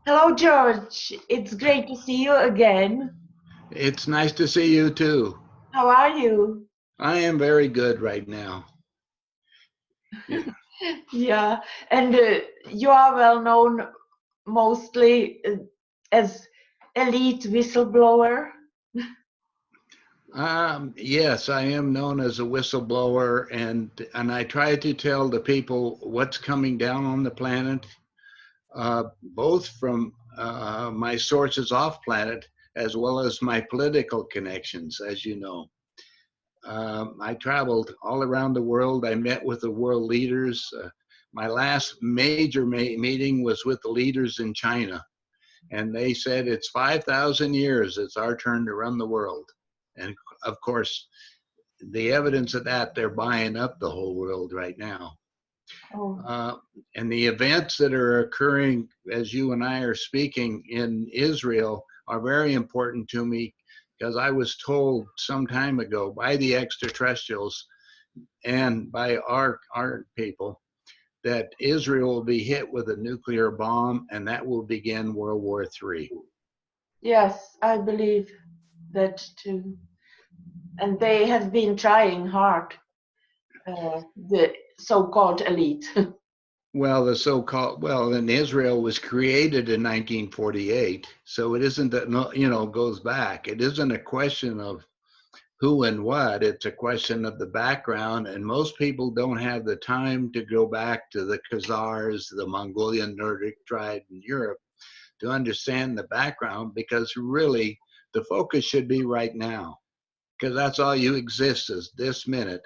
Hello, George. It's great to see you again. It's nice to see you too. How are you? I am very good right now. Yeah. Yeah, and you are well known mostly as elite whistleblower. Yes, I am known as a whistleblower, and I try to tell the people what's coming down on the planet, both from my sources off planet as well as my political connections, as you know. I traveled all around the world. I met with the world leaders. My last major meeting was with the leaders in China, and they said it's 5,000 years. It's our turn to run the world. And of course, the evidence of that, they're buying up the whole world right now. Oh, Uh, and the events that are occurring as you and I are speaking in Israel are very important to me because I was told some time ago by the extraterrestrials and by our people that Israel will be hit with a nuclear bomb and that will begin World War III. yes, I believe that too. And they have been trying hard, the so-called elite. Well, the so-called, well, and Israel was created in 1948, so it isn't that, goes back. It isn't a question of who and what, it's a question of the background, and most people don't have the time to go back to the Khazars, the Mongolian Nordic tribe in Europe to understand the background because really the focus should be right now because that's all you exist is this minute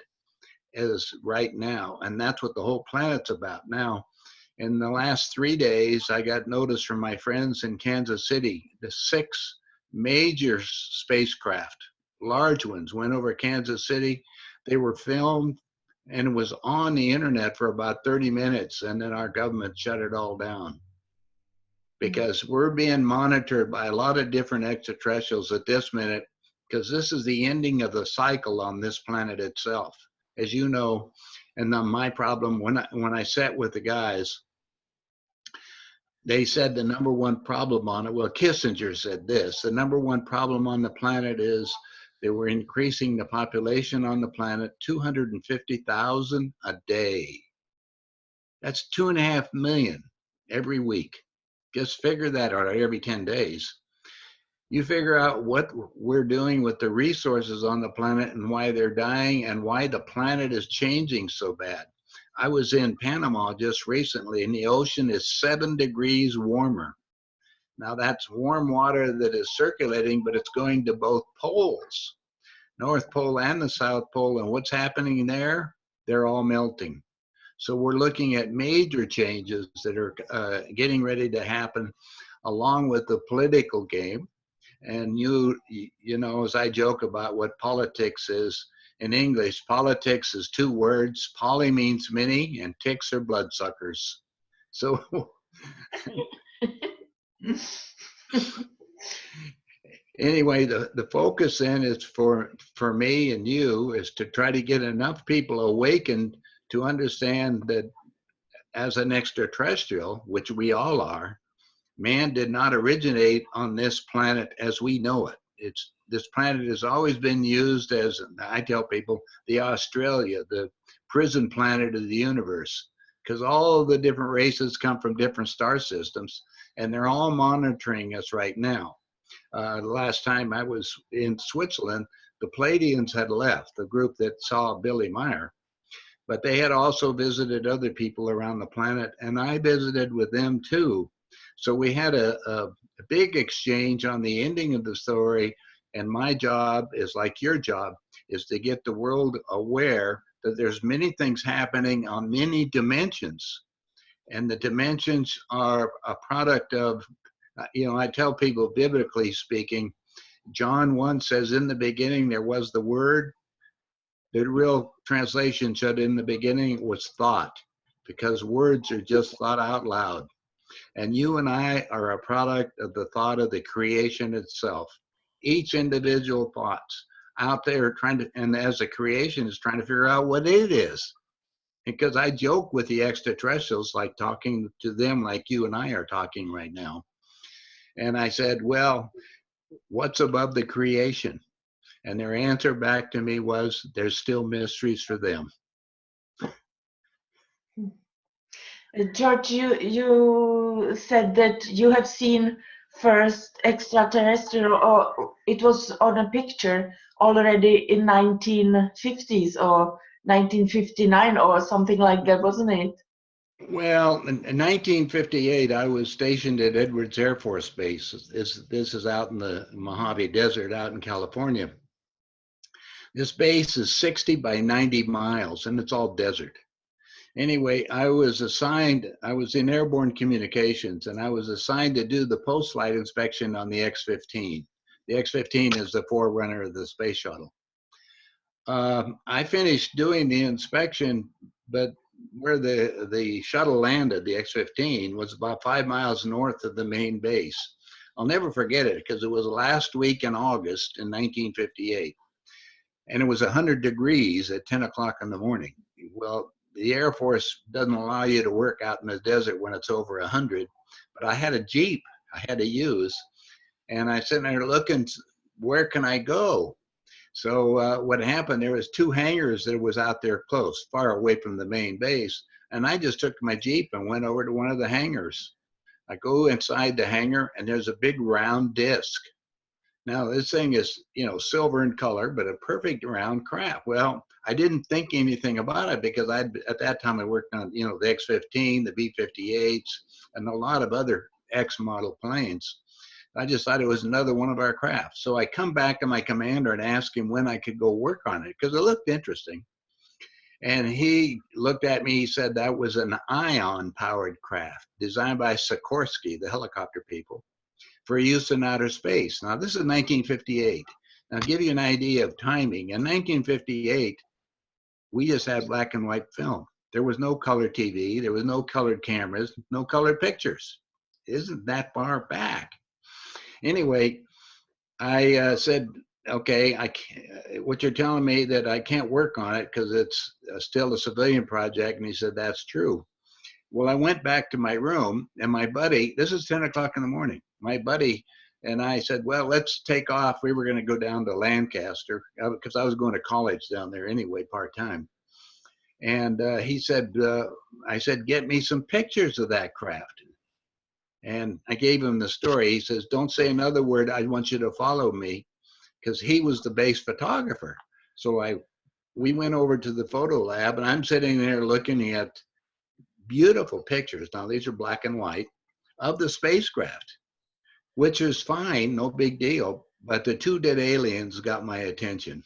is right now, and that's what the whole planet's about now. In the last 3 days, I got notice from my friends in Kansas City. The 6 major spacecraft, large ones, went over Kansas City. They were filmed and it was on the internet for about 30 minutes, and then our government shut it all down because we're being monitored by a lot of different extraterrestrials at this minute because this is the ending of the cycle on this planet itself. As you know, and then my problem when I sat with the guys, they said the number one problem on it, well, Kissinger said this, the number one problem on the planet is they were increasing the population on the planet 250,000 a day. That's 2.5 million every week. Just figure that out every 10 days. You figure out what we're doing with the resources on the planet and why they're dying and why the planet is changing so bad. I was in Panama just recently, and the ocean is 7 degrees warmer. Now, that's warm water that is circulating, but it's going to both poles, North Pole and the South Pole. And what's happening there? They're all melting. So we're looking at major changes that are getting ready to happen along with the political game. And you know, as I joke about what politics is in English, politics is 2 words. Poly means many, and ticks are bloodsuckers. So anyway, the focus then is for me and you is to try to get enough people awakened to understand that as an extraterrestrial, which we all are, man did not originate on this planet as we know it. It's this planet has always been used as, I tell people, the Australia, the prison planet of the universe, because all the different races come from different star systems, and they're all monitoring us right now. The last time I was in Switzerland, the Pleiadians had left, the group that saw Billy Meyer, but they had also visited other people around the planet, and I visited with them too. So we had a big exchange on the ending of the story, and my job is like your job, is to get the world aware that there's many things happening on many dimensions, and the dimensions are a product of, I tell people biblically speaking, John 1 says, in the beginning there was the Word. The real translation said in the beginning was thought, because words are just thought out loud. And you and I are a product of the thought of the creation itself. Each individual thoughts out there trying to, and as a creation is trying to figure out what it is. Because I joke with the extraterrestrials, like talking to them like you and I are talking right now. And I said, well, what's above the creation? And their answer back to me was, there's still mysteries for them. George, you said that you have seen first extraterrestrial, or it was on a picture already in 1950s or 1959 or something like that, wasn't it? Well, in 1958, I was stationed at Edwards Air Force Base. This is out in the Mojave Desert out in California. This base is 60 by 90 miles, and it's all desert. Anyway, I was in airborne communications, and I was assigned to do the post-flight inspection on the X-15. The X-15 is the forerunner of the space shuttle. I finished doing the inspection, but where the shuttle landed, the X-15, was about 5 miles north of the main base. I'll never forget it because it was last week in August in 1958. And it was 100 degrees at 10 o'clock in the morning. Well, the Air Force doesn't allow you to work out in the desert when it's over 100, but I had a Jeep I had to use, and I sitting there looking, where can I go? So what happened, there was 2 hangars that was out there close, far away from the main base, and I just took my Jeep and went over to one of the hangars. I go inside the hangar, and there's a big round disc. Now this thing is, silver in color, but a perfect round craft. Well, I didn't think anything about it because at that time I worked on, the X-15, the B-58s, and a lot of other X model planes. I just thought it was another one of our crafts. So I come back to my commander and ask him when I could go work on it because it looked interesting. And he looked at me, he said that was an ion powered craft designed by Sikorsky, the helicopter people, for use in outer space. Now, this is 1958. Now, I'll give you an idea of timing. In 1958, we just had black and white film. There was no color TV. There was no colored cameras, no colored pictures. Isn't that far back? Anyway, I said, okay, what you're telling me that I can't work on it because it's still a civilian project. And he said, that's true. Well, I went back to my room, and my buddy, this is 10 o'clock in the morning, my buddy and I said, well, let's take off. We were going to go down to Lancaster because I was going to college down there anyway, part-time. And he said, I said, get me some pictures of that craft. And I gave him the story. He says, don't say another word. I want you to follow me, because he was the base photographer. So we went over to the photo lab, and I'm sitting there looking at beautiful pictures. Now, these are black and white of the spacecraft, which is fine, no big deal. But the 2 dead aliens got my attention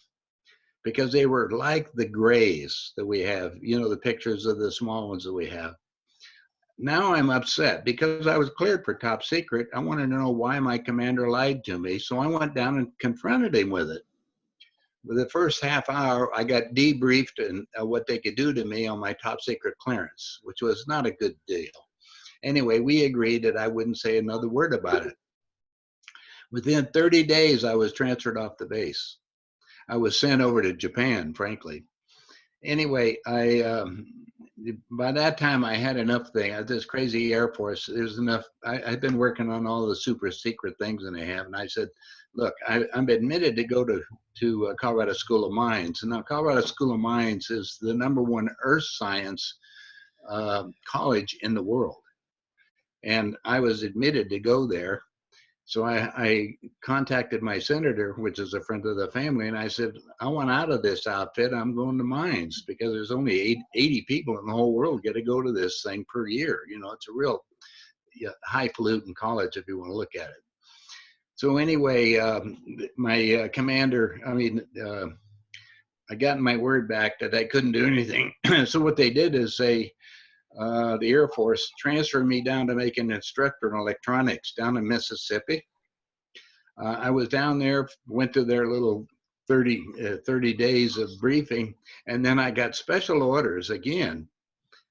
because they were like the grays that we have, the pictures of the small ones that we have. Now I'm upset because I was cleared for top secret. I wanted to know why my commander lied to me. So I went down and confronted him with it. For the first half hour, I got debriefed on what they could do to me on my top secret clearance, which was not a good deal. Anyway, we agreed that I wouldn't say another word about it. Within 30 days, I was transferred off the base. I was sent over to Japan, frankly. Anyway, by that time I had enough thing. I had this crazy Air Force. There's enough. I'd been working on all the super secret things that they have, and I said, look, I'm admitted to go to Colorado School of Mines. And now Colorado School of Mines is the #1 earth science college in the world. And I was admitted to go there. So I contacted my senator, which is a friend of the family, and I said, I want out of this outfit. I'm going to mines because there's only 80 people in the whole world get to go to this thing per year. It's a real highfalutin college if you want to look at it. So anyway, my commander, I got my word back that I couldn't do anything. So what they did is the Air Force transferred me down to make an instructor in electronics down in Mississippi. I was down there, went to their little 30 days of briefing, and then I got special orders again.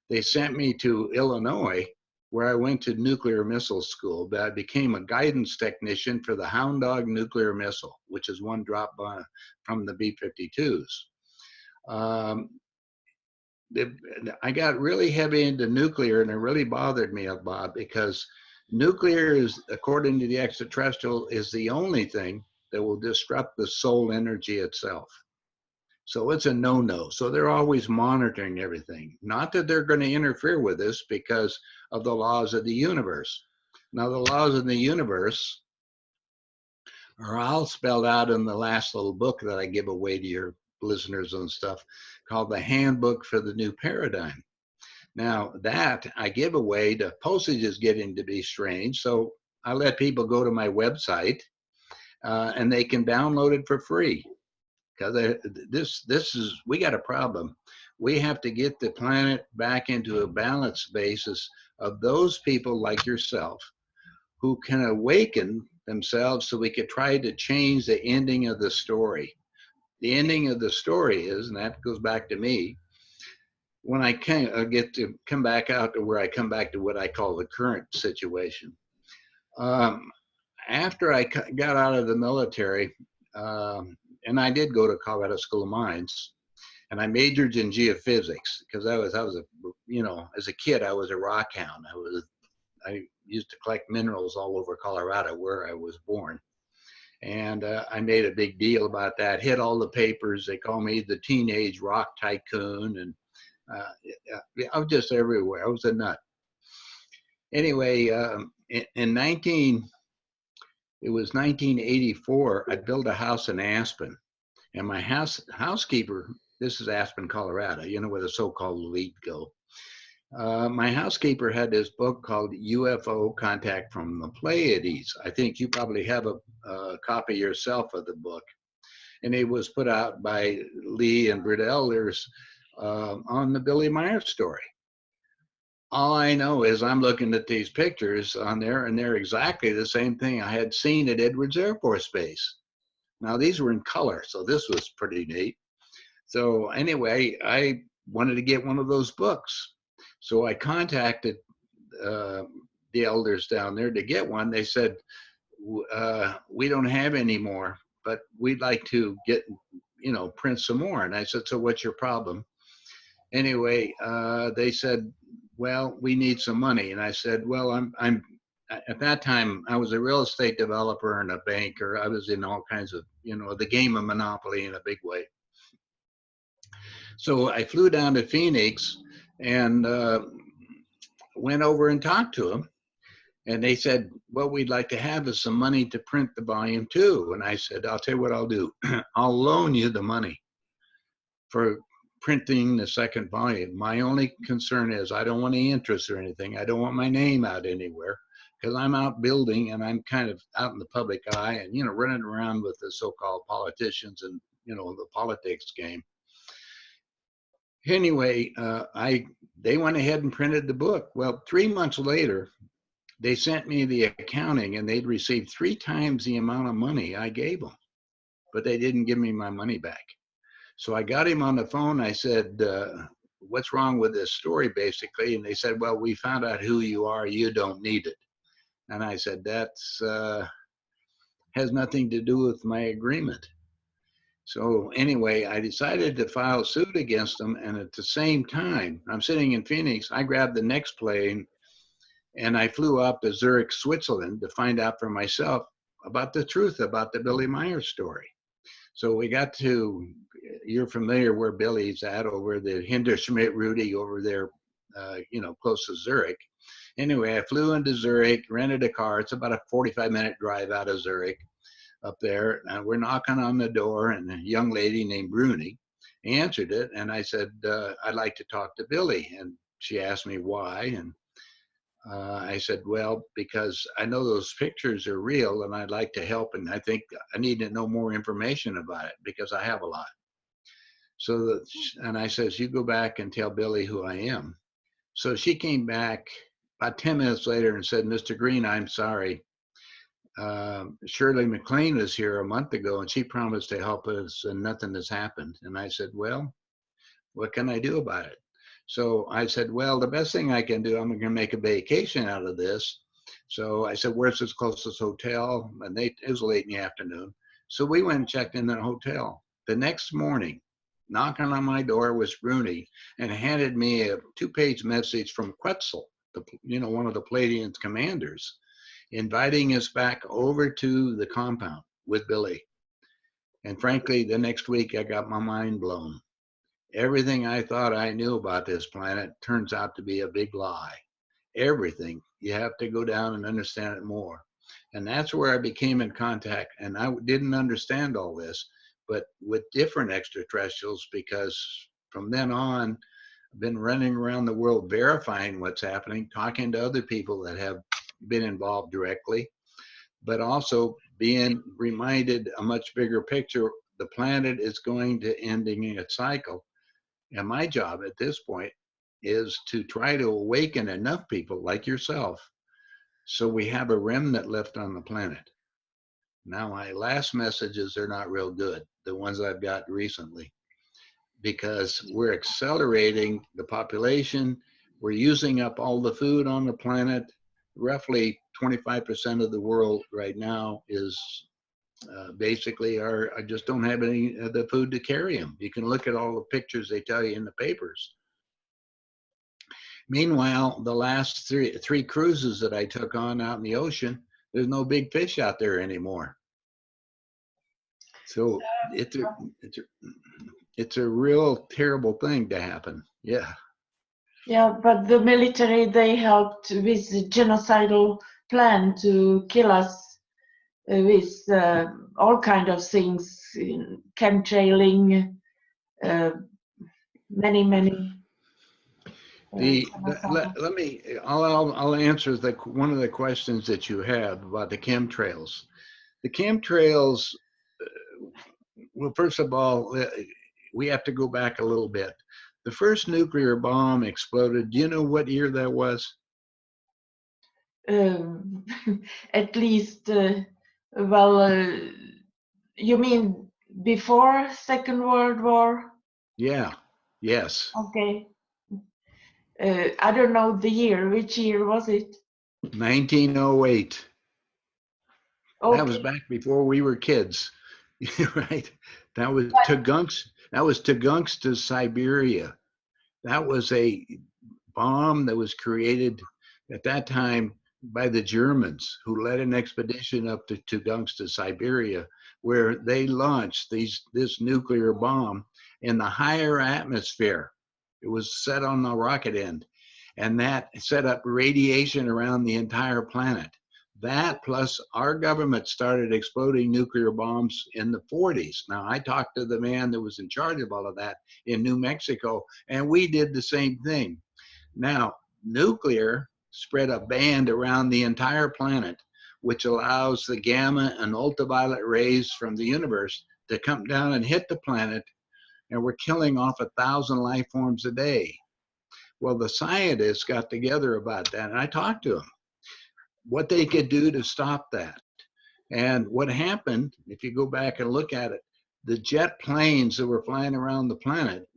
They sent me to Illinois, where I went to nuclear missile school. But I became a guidance technician for the Hound Dog nuclear missile, which is one drop from the B-52s. I got really heavy into nuclear, and it really bothered me, Bob, because Nuclear is, according to the extraterrestrial, is the only thing that will disrupt the soul energy itself. So it's a no-no. So they're always monitoring everything. Not that they're going to interfere with this because of the laws of the universe. Now, the laws of the universe are all spelled out in the last little book that I give away to your listeners and stuff, called the Handbook for the New Paradigm. Now, that I give away, the postage is getting to be strange. So I let people go to my website and they can download it for free. Because we got a problem. We have to get the planet back into a balanced basis of those people like yourself who can awaken themselves so we could try to change the ending of the story. The ending of the story is, and that goes back to me, when I get to come back out to where I come back to what I call the current situation. After I got out of the military, and I did go to Colorado School of Mines, and I majored in geophysics because I was a, as a kid I was a rock hound. I used to collect minerals all over Colorado where I was born, and I made a big deal about that. Hit all the papers. They call me the teenage rock tycoon, and I was just everywhere. I was a nut. Anyway, it was 1984. I built a house in Aspen. And my housekeeper, this is Aspen, Colorado, where the so-called elite go. My housekeeper had this book called UFO Contact from the Pleiades. I think you probably have a copy yourself of the book. And it was put out by Lee and Britt Elders on the Billy Meyer story. All I know is I'm looking at these pictures on there, and they're exactly the same thing I had seen at Edwards Air Force Base. Now, these were in color, so this was pretty neat. So anyway, I wanted to get one of those books. So I contacted the elders down there to get one. They said, we don't have any more, but we'd like to get, print some more. And I said, so what's your problem? Anyway, they said, well, we need some money. And I said, well, I'm at that time, I was a real estate developer and a banker. I was in all kinds of, the game of Monopoly in a big way. So I flew down to Phoenix and went over and talked to them. And they said, what we'd like to have is some money to print the volume 2. And I said, I'll tell you what I'll do. I'll loan you the money for printing the second volume. My only concern is I don't want any interest or anything. I don't want my name out anywhere because I'm out building and I'm kind of out in the public eye and, running around with the so-called politicians and, the politics game. Anyway, they went ahead and printed the book. Well, 3 months later, they sent me the accounting and they'd received 3 times the amount of money I gave them, but they didn't give me my money back. So I got him on the phone. I said, what's wrong with this story, basically? And they said, well, we found out who you are. You don't need it. And I said, that's has nothing to do with my agreement. So anyway, I decided to file suit against them. And at the same time, I'm sitting in Phoenix. I grabbed the next plane and I flew up to Zurich, Switzerland to find out for myself about the truth about the Billy Meyer story. So we got to, you're familiar where Billy's at, over the Hinderschmidt Rudy over there, close to Zurich. Anyway, I flew into Zurich, rented a car. It's about a 45-minute drive out of Zurich up there. And we're knocking on the door, and a young lady named Bruni answered it. And I said, I'd like to talk to Billy. And she asked me why. And I said, well, because I know those pictures are real and I'd like to help. And I think I need to know more information about it because I have a lot. So, and I says, you go back and tell Billy who I am. So she came back about 10 minutes later and said, Mr. Green, I'm sorry. Shirley MacLaine was here a month ago and she promised to help us and nothing has happened. And I said, well, what can I do about it? So I said, well, the best thing I can do, I'm going to make a vacation out of this. So I said, where's this closest hotel? And it was late in the afternoon. So we went and checked in the hotel. The next morning, knocking on my door was Bruni and handed me a 2-page message from Quetzal, one of the Pleiadian commanders. inviting us back over to the compound with Billy. And frankly, the next week I got my mind blown. Everything I thought I knew about this planet turns out to be a big lie. Everything. You have to go down and understand it more. And that's where I became in contact. And I didn't understand all this, but with different extraterrestrials, because from then on, I've been running around the world verifying what's happening, talking to other people that have been involved directly, but also being reminded a much bigger picture. The planet is going to ending its cycle. And my job at this point is to try to awaken enough people like yourself so we have a remnant left on the planet. Now, my last messages are not real good, the ones I've got recently, because we're accelerating the population. We're using up all the food on the planet. Roughly 25% of the world right now is basically I just don't have any of the food to carry them. You can look at all the pictures they tell you in the papers. Meanwhile, the last three cruises that I took on out in the ocean, there's no big fish out there anymore. So it's a real terrible thing to happen. Yeah. Yeah, but the military, they helped with the genocidal plan to kill us with all kind of things, chemtrailing, many. Let me. I'll answer one of the questions that you have about the chemtrails. The chemtrails. Well, first of all, we have to go back a little bit. The first nuclear bomb exploded. Do you know what year that was? At least, you mean before Second World War? Yeah. Yes. Okay. I don't know the year. Which year was it? 1908. Okay. That was back before we were kids, right? That was Tugungsta, Siberia. That was a bomb that was created at that time by the Germans, who led an expedition up to Tugungsta, Siberia, where they launched this nuclear bomb in the higher atmosphere. It was set on the rocket end, and that set up radiation around the entire planet. That plus our government started exploding nuclear bombs in the 40s. Now, I talked to the man that was in charge of all of that in New Mexico, and we did the same thing. Now, nuclear spread a band around the entire planet, which allows the gamma and ultraviolet rays from the universe to come down and hit the planet, and we're killing off 1,000 life forms a day. Well, the scientists got together about that, and I talked to them what they could do to stop that. And what happened, if you go back and look at it, the jet planes that were flying around the planet,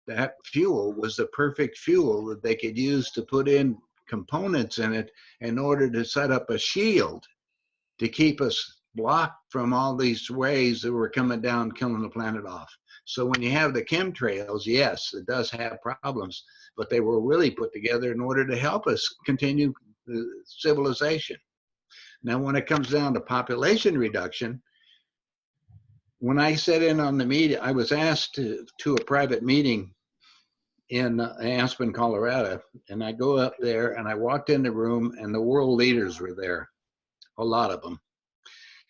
that fuel was the perfect fuel that they could use to put in components in it in order to set up a shield to keep us blocked from all these ways that were coming down, killing the planet off. So when you have the chemtrails, yes, it does have problems, but they were really put together in order to help us continue civilization. Now, when it comes down to population reduction, when I sat in on the meeting, I was asked to a private meeting in Aspen, Colorado, and I go up there and I walked in the room and the world leaders were there, a lot of them.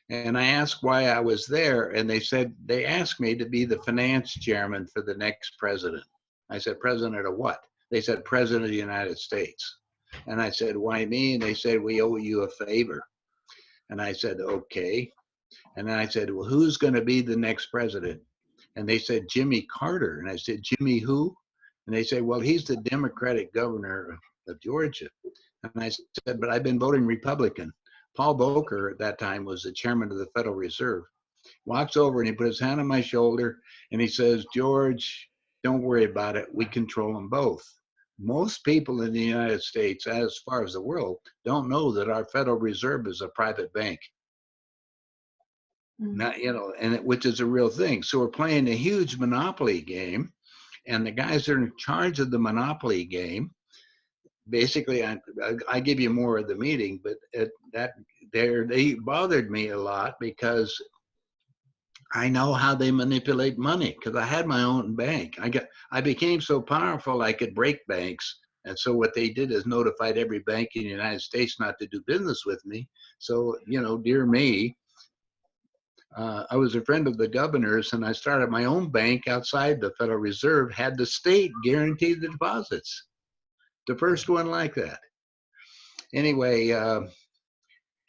And I asked why I was there, and they asked me to be the finance chairman for the next president. I said, president of what? They said, president of the United States. And I said, why me? And they said, we owe you a favor. And I said, okay. And then I said, well, who's going to be the next president? And they said, Jimmy Carter. And I said, Jimmy who? And they said, well, he's the Democratic governor of Georgia. And I said, but I've been voting Republican. Paul Volcker at that time was the chairman of the Federal Reserve. Walks over and he put his hand on my shoulder and he says, George, don't worry about it. We control them both. Most people in the United States, as far as the world, don't know that our Federal Reserve is a private bank. Not, which is a real thing. So we're playing a huge monopoly game, and the guys that are in charge of the monopoly game, basically, I give you more of the meeting, but they bothered me a lot because I know how they manipulate money because I had my own bank. I became so powerful I could break banks. And so what they did is notified every bank in the United States not to do business with me. So, dear me, I was a friend of the governor's and I started my own bank outside the Federal Reserve, had the state guarantee the deposits. The first one like that. Anyway,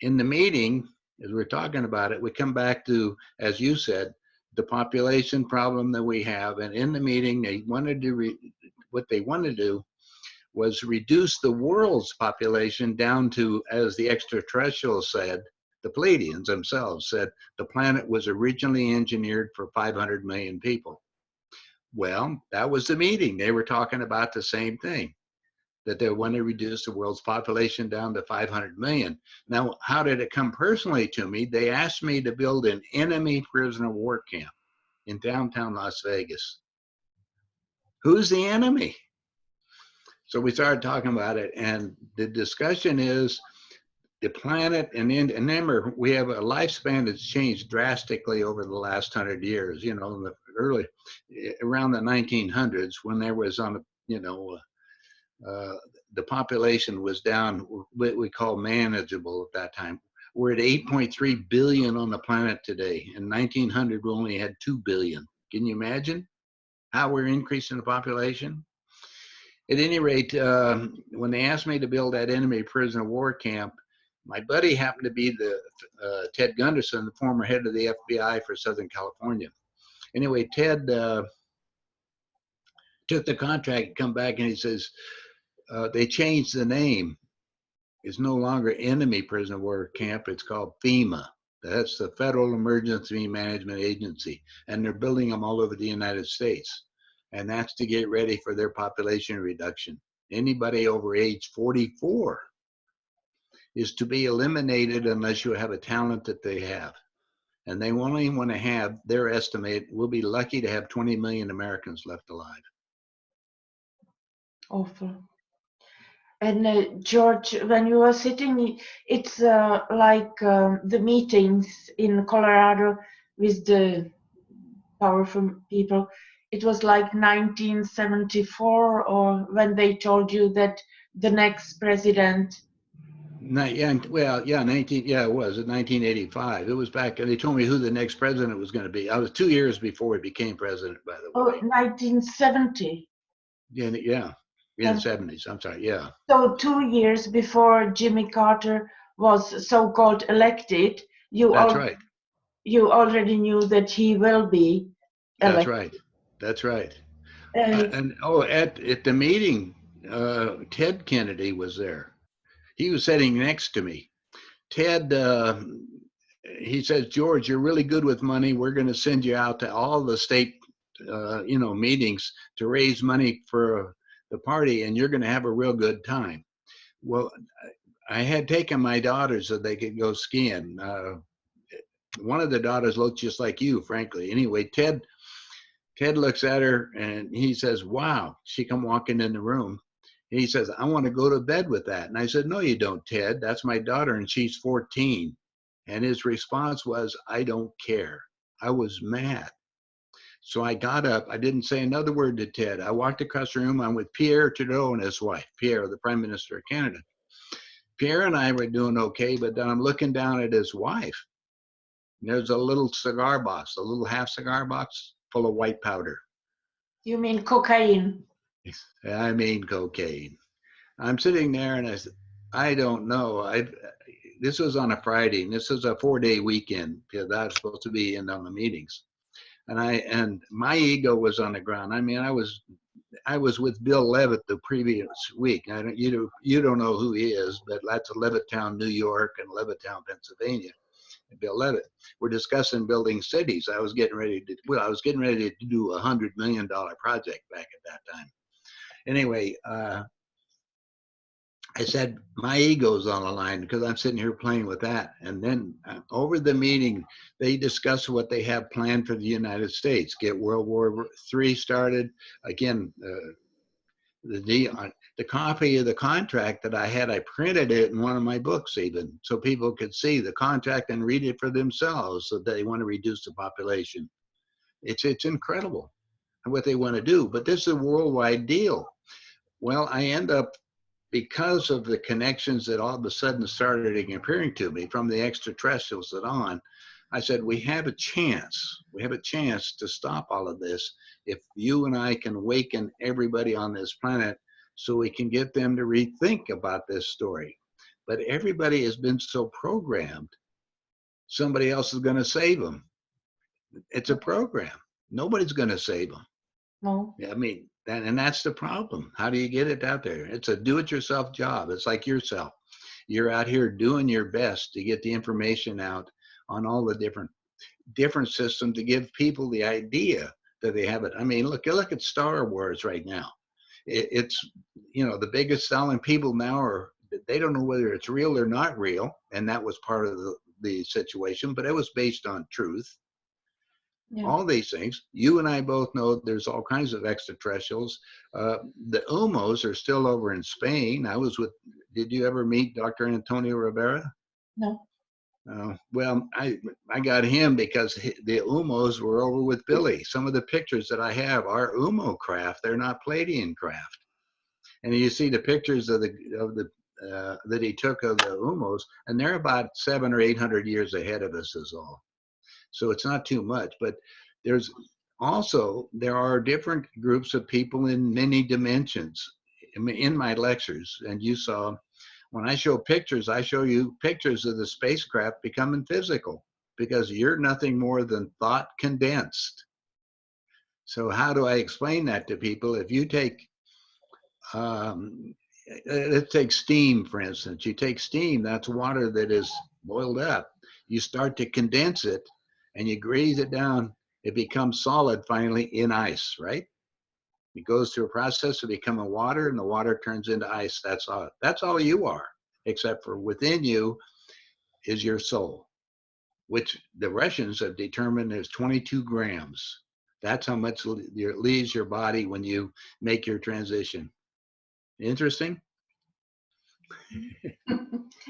in the meeting, as we're talking about it, we come back to, as you said, the population problem that we have. And in the meeting, what they wanted to do was reduce the world's population down to, as the extraterrestrials said, the Pleiadians themselves said, the planet was originally engineered for 500 million people. Well, that was the meeting. They were talking about the same thing, that they want to reduce the world's population down to 500 million. Now, how did it come personally to me? They asked me to build an enemy prisoner of war camp in downtown Las Vegas. Who's the enemy? So we started talking about it, and the discussion is the planet, and remember, we have a lifespan that's changed drastically over the last 100 years. In the around the 1900s, when there was the population was down what we call manageable at that time. We're at 8.3 billion on the planet today. In 1900, we only had 2 billion. Can you imagine how we're increasing the population? At any rate, when they asked me to build that enemy prisoner of war camp, my buddy happened to be the Ted Gunderson, the former head of the FBI for Southern California. Anyway, Ted took the contract, come back, and he says, they changed the name. It's no longer enemy prisoner of war camp. It's called FEMA. That's the Federal Emergency Management Agency. And they're building them all over the United States. And that's to get ready for their population reduction. Anybody over age 44 is to be eliminated unless you have a talent that they have. And they only want to have, their estimate, we'll be lucky to have 20 million Americans left alive. Awful. And George, when you were sitting, it's like the meetings in Colorado with the powerful people. It was like 1974, or when they told you that the next president. It was in 1985. It was back, and they told me who the next president was going to be. I was 2 years before he became president, by the way. 1970. Yeah. In the 70s, I'm sorry, yeah. So 2 years before Jimmy Carter was so-called elected, That's right. You already knew that he will be elected. That's right. At the meeting, Ted Kennedy was there. He was sitting next to me. Ted, he says, George, you're really good with money. We're going to send you out to all the state, meetings to raise money for the party, and you're going to have a real good time. Well, I had taken my daughters so they could go skiing. One of the daughters looked just like you, frankly. Anyway, Ted looks at her and he says, wow. She come walking in the room. He says, I want to go to bed with that. And I said, no, you don't, Ted. That's my daughter, and she's 14. And his response was, I don't care. I was mad. So I got up. I didn't say another word to Ted. I walked across the room. I'm with Pierre Trudeau and his wife, Pierre, the Prime Minister of Canada. Pierre and I were doing okay, but then I'm looking down at his wife. And there's a little cigar box, a little half cigar box full of white powder. You mean cocaine? I mean cocaine. I'm sitting there and I said, I don't know. This was on a Friday, and this is a 4-day weekend because I was supposed to be in on the meetings. And my ego was on the ground. I mean, I was with Bill Levitt the previous week. You don't know who he is, but that's Levittown, New York, and Levittown, Pennsylvania. And Bill Levitt. We're discussing building cities. I was getting ready to do a $100 million project back at that time. Anyway, I said, my ego's on the line because I'm sitting here playing with that. And then over the meeting, they discuss what they have planned for the United States, get World War III started. Again, the copy of the contract that I had, I printed it in one of my books even, so people could see the contract and read it for themselves, so they want to reduce the population. It's incredible what they want to do, but this is a worldwide deal. Well, I end up, because of the connections that all of a sudden started appearing to me from the extraterrestrials and on, I said, we have a chance. We have a chance to stop all of this if you and I can awaken everybody on this planet so we can get them to rethink about this story. But everybody has been so programmed, somebody else is going to save them. It's a program. Nobody's going to save them. No. I mean, and that's the problem. How do you get it out there? It's a do-it-yourself job. It's like yourself. You're out here doing your best to get the information out on all the different systems to give people the idea that they have it. I mean, look at Star Wars right now. It's, the biggest selling people now are, they don't know whether it's real or not real, and that was part of the situation, but it was based on truth. Yeah. All these things. You and I both know there's all kinds of extraterrestrials. The Umos are still over in Spain. Did you ever meet Dr. Antonio Rivera? No. Well, I got him because the Umos were over with Billy. Some of the pictures that I have are Umo craft. They're not Palladian craft. And you see the pictures of the that he took of the Umos, and they're about 700 or 800 years ahead of us is all. So it's not too much, but there are different groups of people in many dimensions in my lectures. And you saw, when I show pictures, I show you pictures of the spacecraft becoming physical, because you're nothing more than thought condensed. So how do I explain that to people? If you take, let's take steam, for instance. You take steam, that's water that is boiled up. You start to condense it, and you grease it down, it becomes solid finally in ice, right? It goes through a process of becoming water, and the water turns into ice. That's all you are, except for within you is your soul, which the Russians have determined is 22 grams. That's how much leaves your body when you make your transition. Interesting?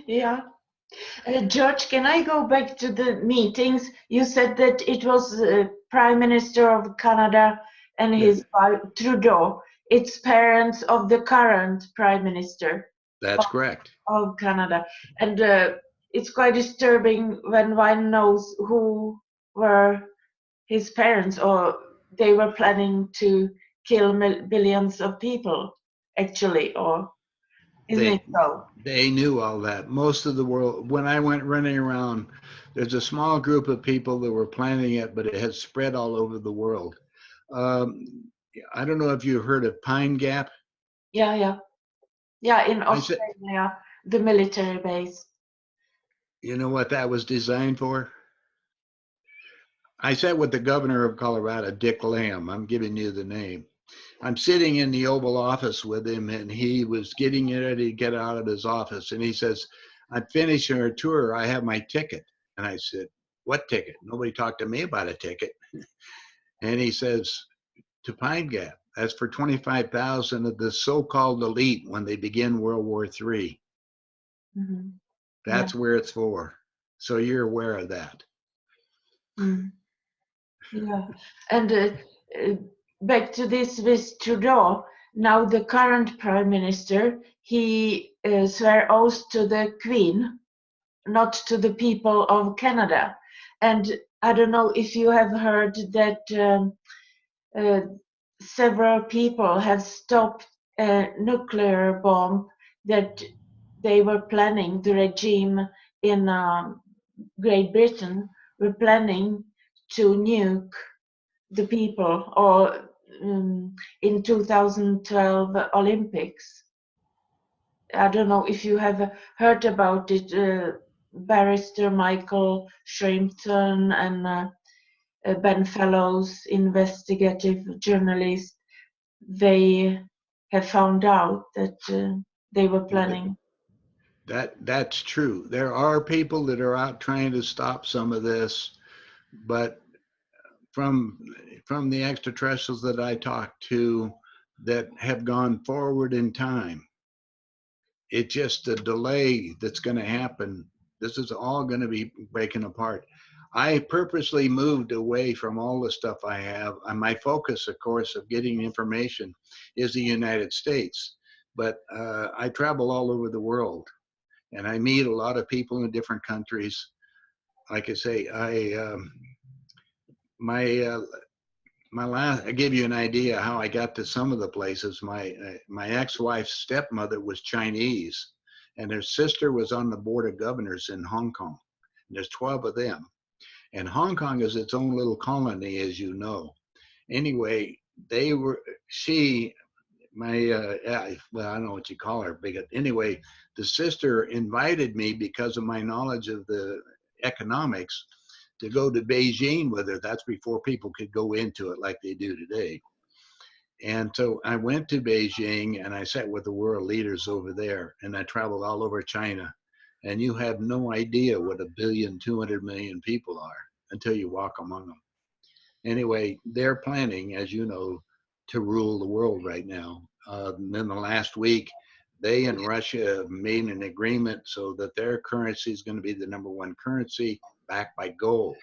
Yeah. George, can I go back to the meetings? You said that it was Prime Minister of Canada and his wife, Trudeau. It's parents of the current Prime Minister That's correct. of Canada. And it's quite disturbing when one knows who were his parents, or they were planning to kill billions of people, actually, or isn't it so? They knew all that. Most of the world, when I went running around, there's a small group of people that were planning it, but it has spread all over the world. I don't know if you heard of Pine Gap. Yeah, in Australia, the military base. You know what that was designed for? I sat with the governor of Colorado, Dick Lamb. I'm giving you the name. I'm sitting in the Oval Office with him, and he was getting ready to get out of his office. And he says, I'm finishing our tour. I have my ticket. And I said, what ticket? Nobody talked to me about a ticket. And he says, to Pine Gap. That's for 25,000 of the so-called elite when they begin World War III. Mm-hmm. That's where it's for. So you're aware of that. Mm. Yeah. And back to this with Trudeau. Now the current Prime Minister, he swear oath to the Queen, not to the people of Canada. And I don't know if you have heard that several people have stopped a nuclear bomb that they were planning, the regime in Great Britain were planning to nuke the people, or in 2012 Olympics. I don't know if you have heard about it. Barrister Michael Shrimpton and Ben Fellows, investigative journalist, they have found out that they were planning. That's true. There are people that are out trying to stop some of this, but from the extraterrestrials that I talked to, that have gone forward in time. It's just the delay that's going to happen. This is all going to be breaking apart. I purposely moved away from all the stuff I have. And my focus, of course, of getting information is the United States. But I travel all over the world and I meet a lot of people in different countries. Like I say, my my last, I give you an idea how I got to some of the places. My ex-wife's stepmother was Chinese, and her sister was on the board of governors in Hong Kong. And there's 12 of them, and Hong Kong is its own little colony, as you know. Anyway, they were she my well, I don't know what you call her, but anyway, the sister invited me because of my knowledge of the economics to go to Beijing with her. That's before people could go into it like they do today. And so I went to Beijing and I sat with the world leaders over there, and I traveled all over China. And you have no idea what 1,200,000,000 people are until you walk among them. Anyway, they're planning, as you know, to rule the world right now. In the last week, they and Russia have made an agreement so that their currency is going to be the #1 currency, backed by gold.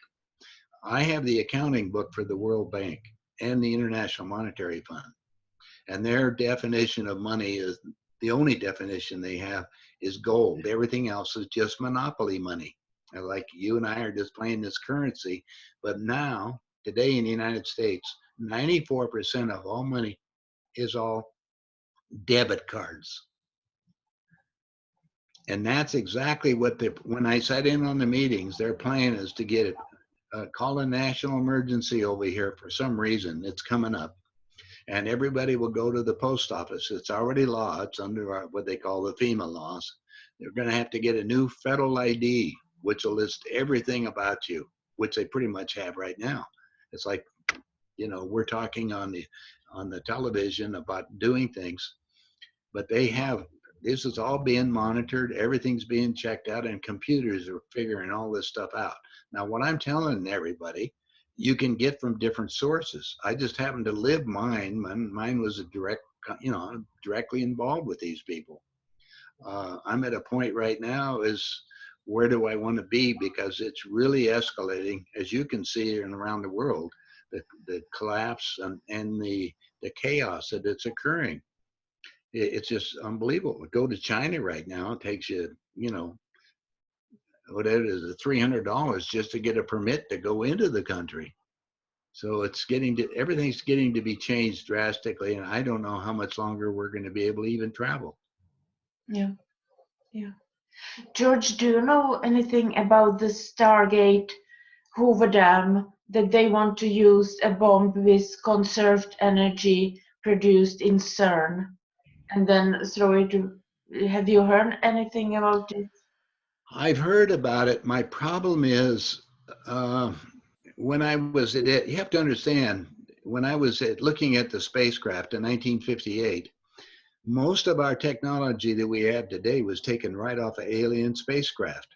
I have the accounting book for the World Bank and the International Monetary Fund, and their definition of money is the only definition they have is gold. Everything else is just monopoly money. And like you and I are just playing this currency, but now, today in the United States, 94% of all money is all debit cards. And that's exactly what when I sat in on the meetings, their plan is to get it, call a national emergency over here for some reason. It's coming up. And everybody will go to the post office. It's already law. It's under what they call the FEMA laws. They're going to have to get a new federal ID, which will list everything about you, which they pretty much have right now. It's like, we're talking on the television about doing things, but they have, this is all being monitored. Everything's being checked out, and computers are figuring all this stuff out. Now, what I'm telling everybody, you can get from different sources. I just happened to live mine. Mine was a direct, I'm directly involved with these people. I'm at a point right now is where do I want to be, because it's really escalating, as you can see around the world, the collapse and the chaos that it's occurring. It's just unbelievable. Go to China right now, it takes you, whatever it is, $300 just to get a permit to go into the country. So everything's getting to be changed drastically, and I don't know how much longer we're going to be able to even travel. Yeah, yeah. George, do you know anything about the Stargate Hoover Dam, that they want to use a bomb with conserved energy produced in CERN and then throw it to, have you heard anything about it? I've heard about it. My problem is when I was at it, you have to understand, when I was looking at the spacecraft in 1958, most of our technology that we have today was taken right off of alien spacecraft.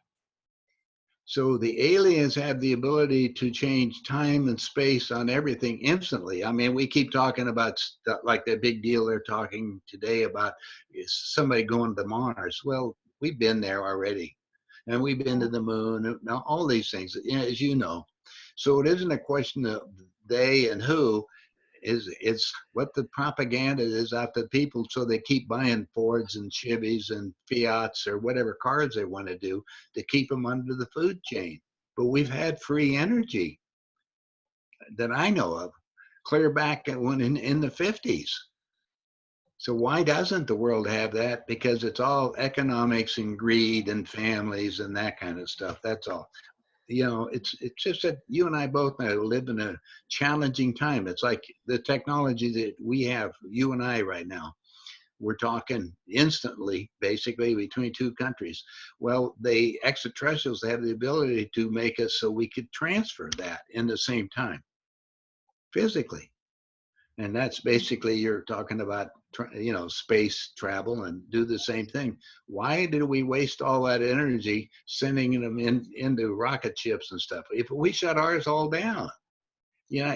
So the aliens have the ability to change time and space on everything instantly. I mean, we keep talking about stuff like the big deal they're talking today about is somebody going to Mars. Well, we've been there already, and we've been to the moon, all these things, as you know. So it isn't a question of they and who, is what the propaganda is out to people, so they keep buying Fords and Chevys and Fiats or whatever cars they want to do to keep them under the food chain. But we've had free energy that I know of clear back when in the 50s. So why doesn't the world have that? Because it's all economics and greed and families and that kind of stuff. That's all. It's just that you and I both know live in a challenging time. It's like the technology that we have, you and I right now, we're talking instantly, basically, between two countries. Well, the extraterrestrials have the ability to make us so we could transfer that in the same time, physically. And that's basically, you're talking about, space travel and do the same thing. Why did we waste all that energy sending them into rocket ships and stuff? If we shut ours all down, yeah,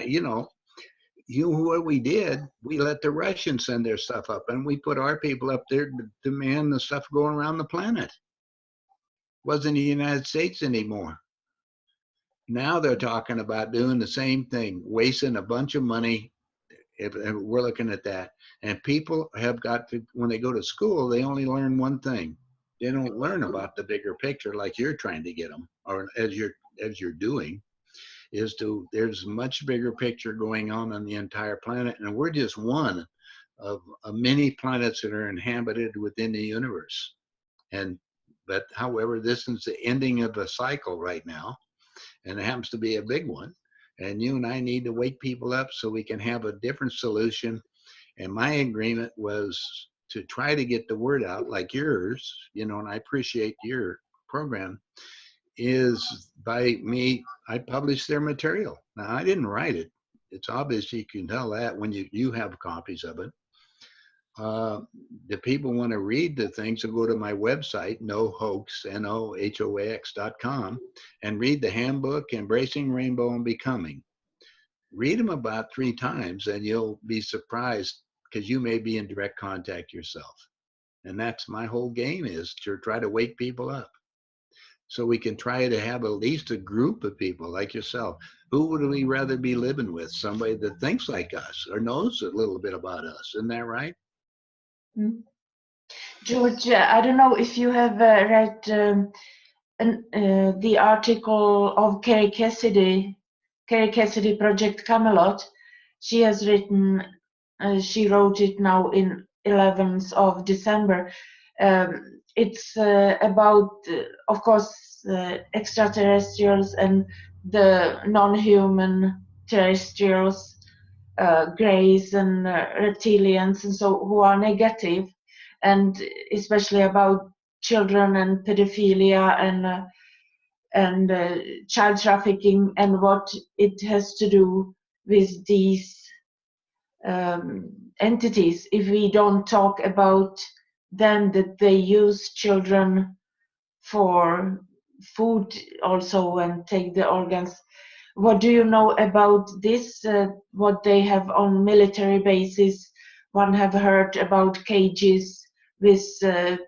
what we did, we let the Russians send their stuff up, and we put our people up there to man the stuff going around the planet. Wasn't the United States anymore. Now they're talking about doing the same thing, wasting a bunch of money. If we're looking at that, and people have got to, when they go to school, they only learn one thing. They don't learn about the bigger picture like you're trying to get them, or as you're doing. There's a much bigger picture going on the entire planet, and we're just one of many planets that are inhabited within the universe. But however, this is the ending of a cycle right now, and it happens to be a big one. And you and I need to wake people up so we can have a different solution. And my agreement was to try to get the word out like yours, and I appreciate your program, is by me, I published their material. Now, I didn't write it. It's obvious, you can tell that when you have copies of it. The people want to read the things, so go to my website, nohoax, nohoax.com, and read the handbook, Embracing Rainbow and Becoming. Read them about 3 times, and you'll be surprised, because you may be in direct contact yourself. And that's my whole game, is to try to wake people up. So we can try to have at least a group of people like yourself. Who would we rather be living with? Somebody that thinks like us or knows a little bit about us. Isn't that right? George, I don't know if you have read the article of Carrie Cassidy Project Camelot. She has written, she wrote it now in 11th of December. It's about, of course, extraterrestrials and the non-human terrestrials, greys and reptilians, and so who are negative, and especially about children and pedophilia and child trafficking, and what it has to do with these entities if we don't talk about them, that they use children for food also and take the organs. What do you know about this? What they have on military bases? One have heard about cages with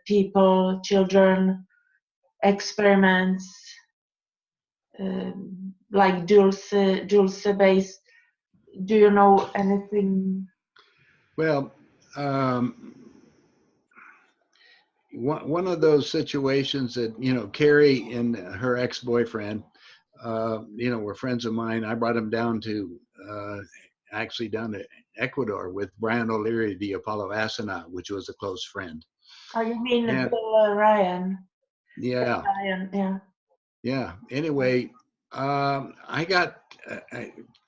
people, children, experiments, like Dulce base. Do you know anything? Well, one of those situations that, Carrie and her ex-boyfriend, were friends of mine. I brought them down to, actually down to Ecuador with Brian O'Leary, the Apollo astronaut, which was a close friend. Oh, you mean And, Bill Ryan? yeah. Ryan, yeah. Yeah. Anyway, I got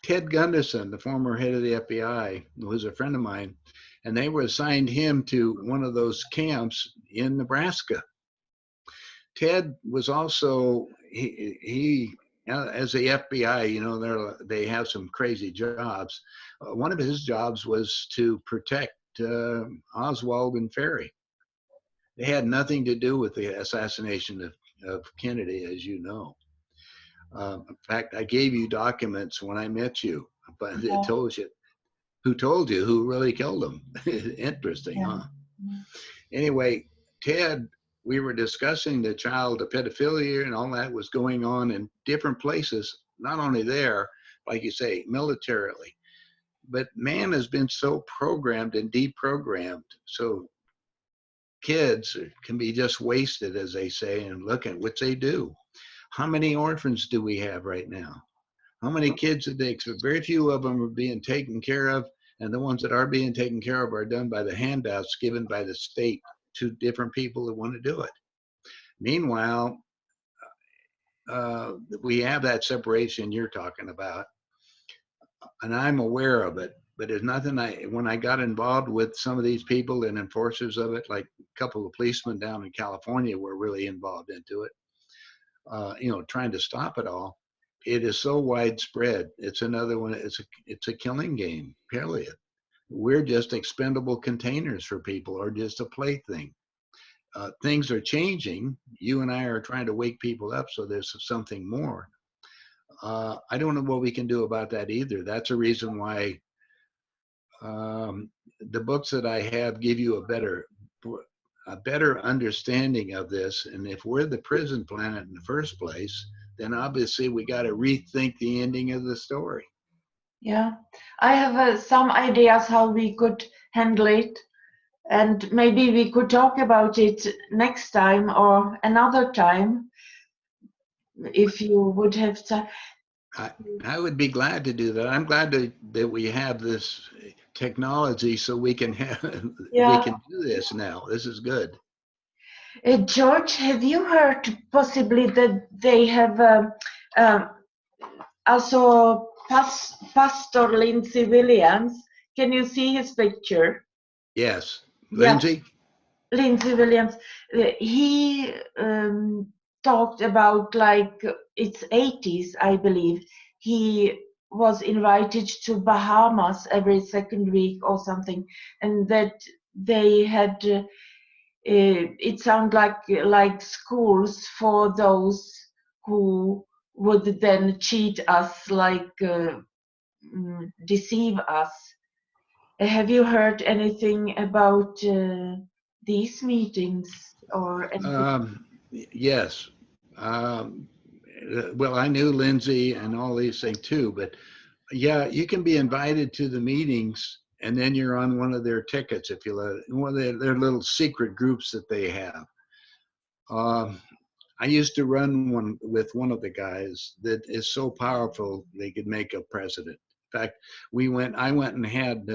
Ted Gunderson, the former head of the FBI, who was a friend of mine, and they were assigned him to one of those camps in Nebraska. Ted was also, he as the FBI, they have some crazy jobs. One of his jobs was to protect Oswald and Ferry. They had nothing to do with the assassination of Kennedy, as you know. In fact, I gave you documents when I met you, but it told you who told you who really killed him. Interesting, huh? Anyway, Ted, we were discussing the pedophilia and all that was going on in different places, not only there, like you say, militarily, but man has been so programmed and deprogrammed. So kids can be just wasted, as they say, and look at what they do. How many orphans do we have right now? How many kids did they? Very few of them are being taken care of, and the ones that are being taken care of are done by the handouts given by the state to different people that want to do it. Meanwhile, we have that separation you're talking about, and I'm aware of it. But there's nothing when I got involved with some of these people and enforcers of it, like a couple of policemen down in California were really involved into it, trying to stop it all. It is so widespread. It's another one. It's a killing game, period. We're just expendable containers for people, or just a plaything. Things are changing. You and I are trying to wake people up, so there's something more. I don't know what we can do about that either. That's a reason why the books that I have give you a better understanding of this. And if we're the prison planet in the first place, then obviously we got to rethink the ending of the story. Yeah, I have some ideas how we could handle it, and maybe we could talk about it next time or another time if you would have time. I would be glad to do that. I'm glad that we have this technology so we can we Yeah. can do this now. This is good. George, have you heard possibly that they have um, also Pastor Lindsay Williams? Can you see his picture? Yes, Yeah, Lindsay. Lindsay Williams. He talked about like it's 80s, I believe. He was invited to Bahamas every second week or something, and that they had. It sounds like schools for those who would then cheat us, like deceive us. Have you heard anything about these meetings or anything? Yes. Well, I knew Lindsay and all these things too, but yeah, you can be invited to the meetings and then you're on one of their tickets if you let it, one of their little secret groups that they have. Um, I used to run one with one of the guys that is so powerful they could make a president. In fact, I went and had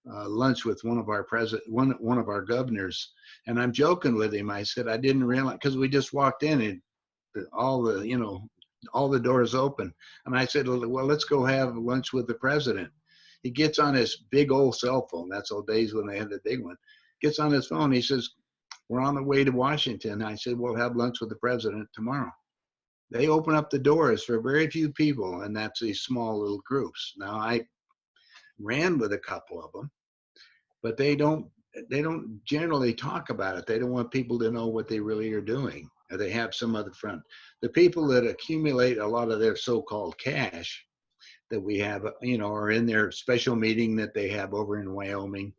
lunch with one of our governors, and I'm joking with him. I said I didn't realize because we just walked in and all the all the doors open, and I said, well, let's go have lunch with the president. He gets on his big old cell phone. That's old days when they had the big one. Gets on his phone. He says, we're on the way to Washington. I said, we'll have lunch with the president tomorrow. They open up the doors for very few people, and that's these small little groups. Now I ran with a couple of them, but they don't generally talk about it. They don't want people to know what they really are doing, or they have some other front. The people that accumulate a lot of their so-called cash that we have, are in their special meeting that they have over in Wyoming,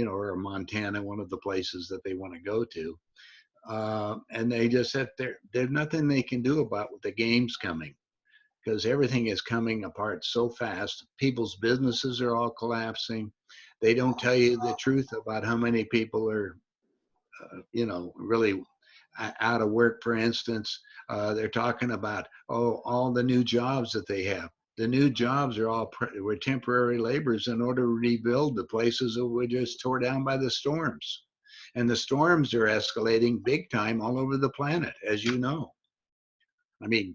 or Montana, one of the places that they want to go to. And they just have there's nothing they can do about the games coming because everything is coming apart so fast. People's businesses are all collapsing. They don't tell you the truth about how many people are, really out of work, for instance. They're talking about, all the new jobs that they have. The new jobs are all were temporary laborers in order to rebuild the places that were just tore down by the storms. And the storms are escalating big time all over the planet, as you know. I mean,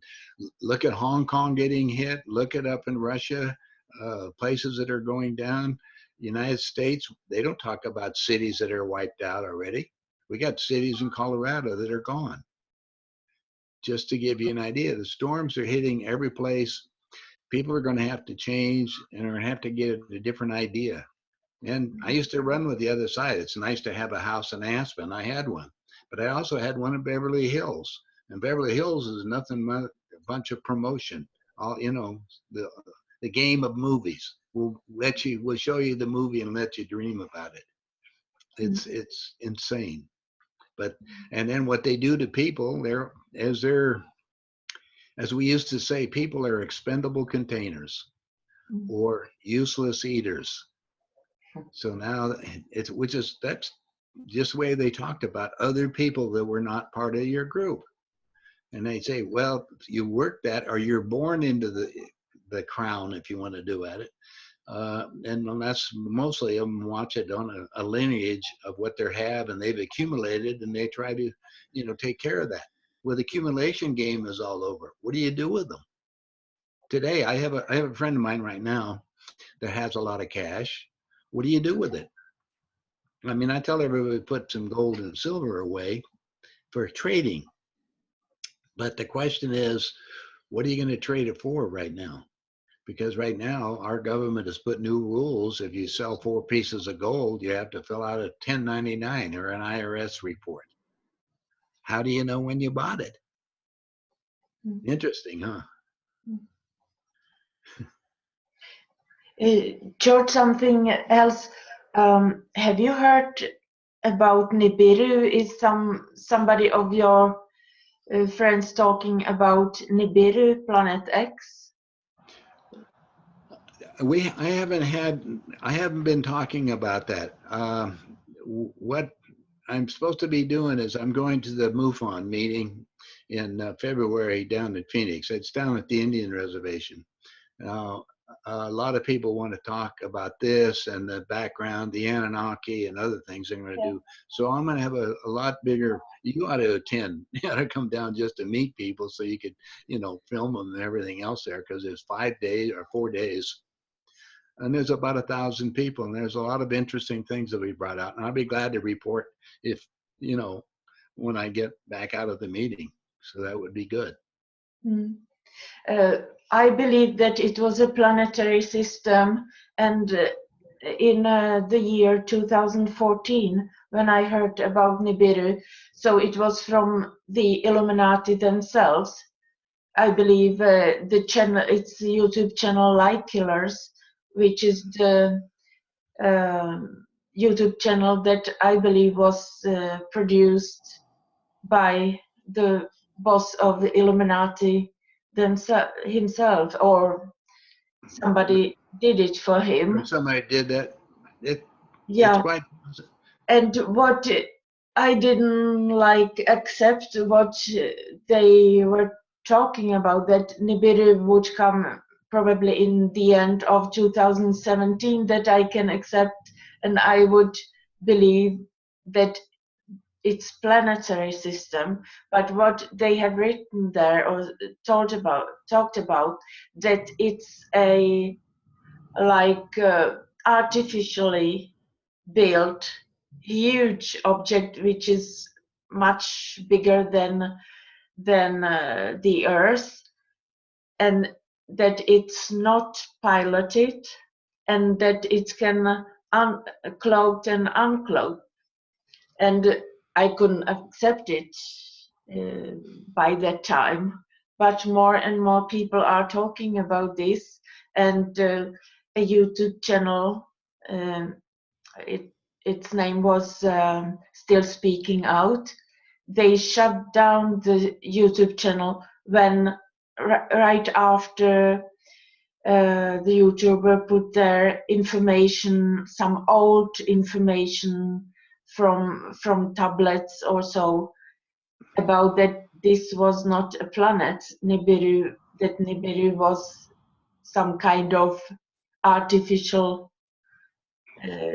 look at Hong Kong getting hit. Look at up in Russia, places that are going down. United States, they don't talk about cities that are wiped out already. We got cities in Colorado that are gone. Just to give you an idea, the storms are hitting every place. People are going to have to change and are going to have to get a different idea. And I used to run with the other side. It's nice to have a house in Aspen. I had one, but I also had one in Beverly Hills. And Beverly Hills is nothing but a bunch of promotion. All the game of movies. We'll show you the movie and let you dream about it. It's insane. But and then what they do to people, as we used to say, people are expendable containers or useless eaters. So now that's just the way they talked about other people that were not part of your group. And they say, well, you work that or you're born into the crown, if you want to do at it. And that's mostly of them watch it on a lineage of what they have and they've accumulated and they try to, take care of that. Well, the accumulation game is all over. What do you do with them? Today, I have a friend of mine right now that has a lot of cash. What do you do with it? I mean, I tell everybody put some gold and silver away for trading. But the question is, what are you going to trade it for right now? Because right now, our government has put new rules. If you sell 4 pieces of gold, you have to fill out a 1099 or an IRS report. How do you know when you bought it? Interesting, huh? George, something else. Have you heard about Nibiru? Is somebody of your friends talking about Nibiru, Planet X? I haven't been talking about that. What I'm supposed to be doing is I'm going to the MUFON meeting in February down in Phoenix. It's down at the Indian Reservation. Now, a lot of people want to talk about this and the background, the Anunnaki and other things I'm going to do. So I'm going to have a lot bigger, you ought to attend. You ought to come down just to meet people so you could, film them and everything else there, because there's 5 days or 4 days. And there's about 1,000 people, and there's a lot of interesting things that we brought out. And I'll be glad to report if, when I get back out of the meeting. So that would be good. Mm. I believe that it was a planetary system, and in the year 2014, when I heard about Nibiru, so it was from the Illuminati themselves. I believe the channel, it's the YouTube channel Light Killers, which is the YouTube channel that I believe was produced by the boss of the Illuminati himself, or somebody did it for him. Or somebody did that. It's Yeah, quite. and what I didn't accept what they were talking about, that Nibiru would come probably in the end of 2017, that I can accept, and I would believe that it's planetary system. But what they have written there or talked about, that it's a artificially built huge object which is much bigger than the Earth, and that it's not piloted, and that it can cloak and uncloak. And I couldn't accept it by that time. But more and more people are talking about this, and a YouTube channel, um, its name was Still Speaking Out. They shut down the YouTube channel when right after the YouTuber put their information, some old information from tablets or so, about that this was not a planet, Nibiru, that Nibiru was some kind of artificial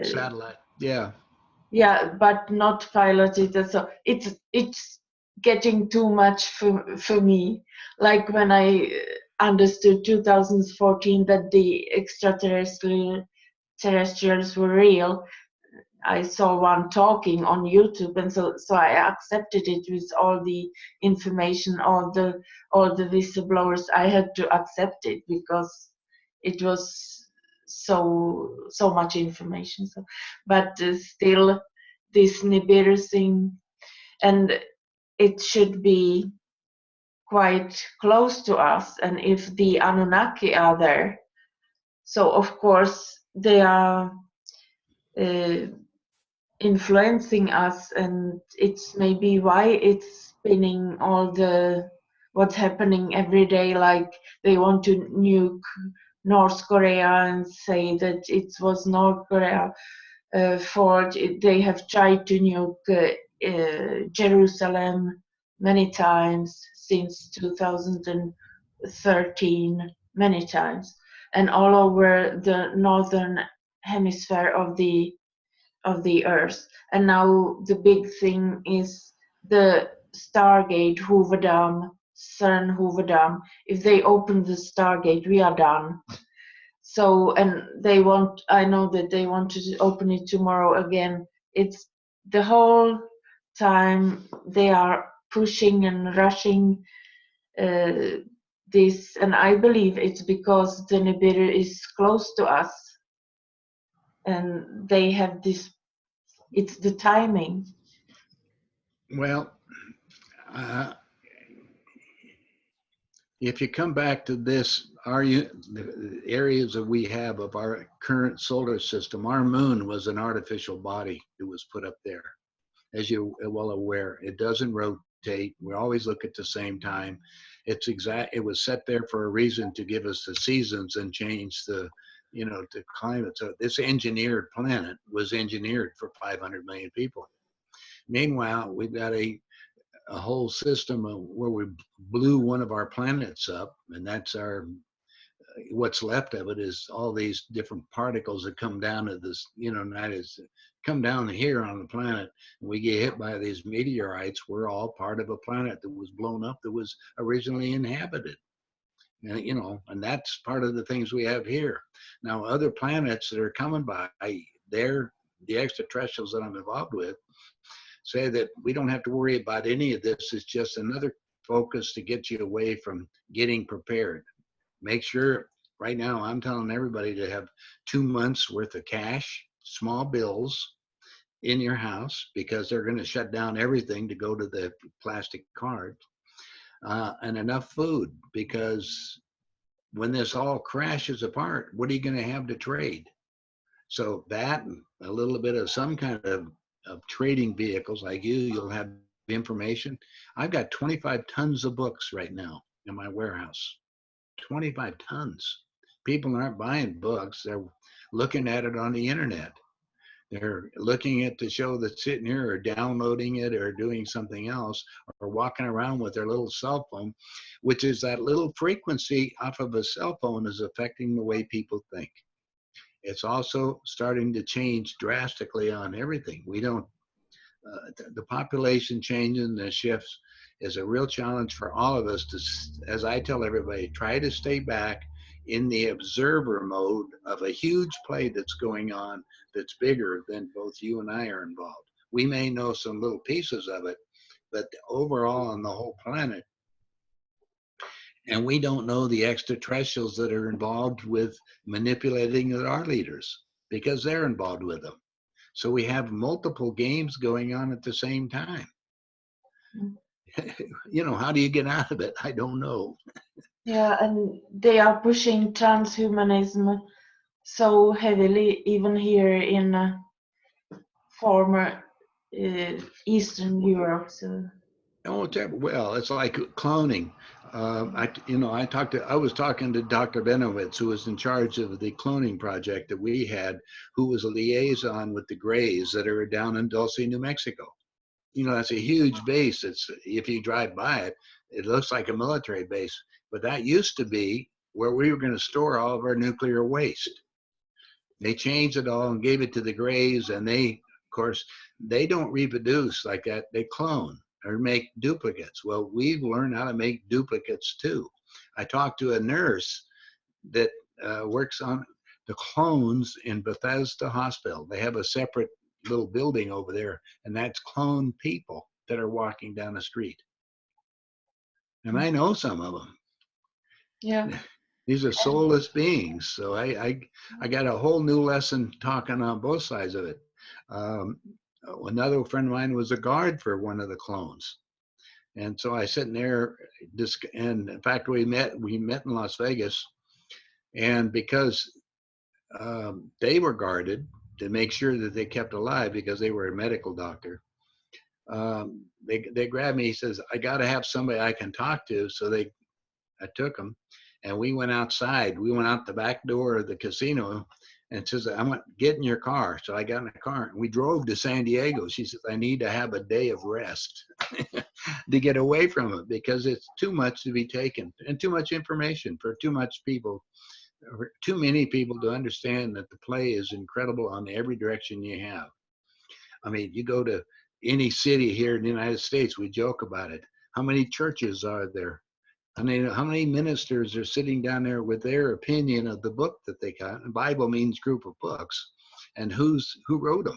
Satellite. Yeah. yeah, but not piloted. So it's getting too much for me. Like when I understood 2014 that the terrestrials were real, I saw one talking on YouTube, and so I accepted it with all the information, all the whistleblowers. I had to accept it because it was so much information. So, but still, this Nibiru thing, and it should be quite close to us. And if the Anunnaki are there, so of course they are. Influencing us, and it's maybe why it's spinning all the what's happening every day, like they want to nuke North Korea and say that it was North Korea for they have tried to nuke Jerusalem many times since 2013, many times, and all over the northern hemisphere of the Earth. And now the big thing is the Stargate Hoover Dam, CERN Hoover Dam. If they open the Stargate, we are done. So, and I know that they want to open it tomorrow again. It's the whole time they are pushing and rushing this, and I believe it's because the Nibiru is close to us, and they have this. It's the timing. Well, uh, if you come back to this, the areas that we have of our current solar system, our moon was an artificial body that was put up there. As you're well aware, it doesn't rotate. We always look at the same time. It was set there for a reason, to give us the seasons and change the climate. So this engineered planet was engineered for 500 million people. Meanwhile, we've got a whole system where we blew one of our planets up, and that's what's left of it is all these different particles that come down to this, come down here on the planet, and we get hit by these meteorites. We're all part of a planet that was blown up, that was originally inhabited. And that's part of the things we have here. Now, other planets that are coming by, the extraterrestrials that I'm involved with, say that we don't have to worry about any of this. It's just another focus to get you away from getting prepared. Make sure, right now, I'm telling everybody to have 2 months worth of cash, small bills in your house, because they're going to shut down everything to go to the plastic card, and enough food, because when this all crashes apart, what are you going to have to trade? So that, a little bit of some kind of trading vehicles like you'll have information. I've got 25 tons of books right now in my warehouse. 25 tons. People aren't buying books. They're looking at it on the internet. They're looking at the show that's sitting here, or downloading it, or doing something else, or walking around with their little cell phone, which is that little frequency off of a cell phone is affecting the way people think. It's also starting to change drastically on everything. We don't, the population changing, the shifts is a real challenge for all of us to, as I tell everybody, try to stay back in the observer mode of a huge play that's going on, that's bigger than both you and I are involved. We may know some little pieces of it, but overall on the whole planet, and we don't know the extraterrestrials that are involved with manipulating our leaders, because they're involved with them. So we have multiple games going on at the same time. How do you get out of it? I don't know. Yeah, and they are pushing transhumanism so heavily, even here in former Eastern Europe. So. Oh, well, it's like cloning. I was talking to Dr. Benowitz, who was in charge of the cloning project that we had, who was a liaison with the Greys that are down in Dulce, New Mexico. That's a huge base. If you drive by it, it looks like a military base, but that used to be where we were going to store all of our nuclear waste. They changed it all and gave it to the Greys, and of course, they don't reproduce like that. They clone or make duplicates. Well, we've learned how to make duplicates too. I talked to a nurse that works on the clones in Bethesda Hospital. They have a separate little building over there, and that's clone people that are walking down the street. And I know some of them. Yeah. These are soulless beings. So I got a whole new lesson talking on both sides of it. Another friend of mine was a guard for one of the clones. And so I sitting there, and in fact, we met in Las Vegas, and because they were guarded to make sure that they kept alive, because they were a medical doctor, they grabbed me. He says, I got to have somebody I can talk to. So I took him, and we went outside. We went out the back door of the casino, and says, I want get in your car. So I got in the car, and we drove to San Diego. She says, I need to have a day of rest to get away from it, because it's too much to be taken, and too much information for too much people, or too many people to understand that the play is incredible on every direction you have. I mean, you go to any city here in the United States, we joke about it. How many churches are there? I mean, how many ministers are sitting down there with their opinion of the book that they got? And Bible means group of books, and who wrote them?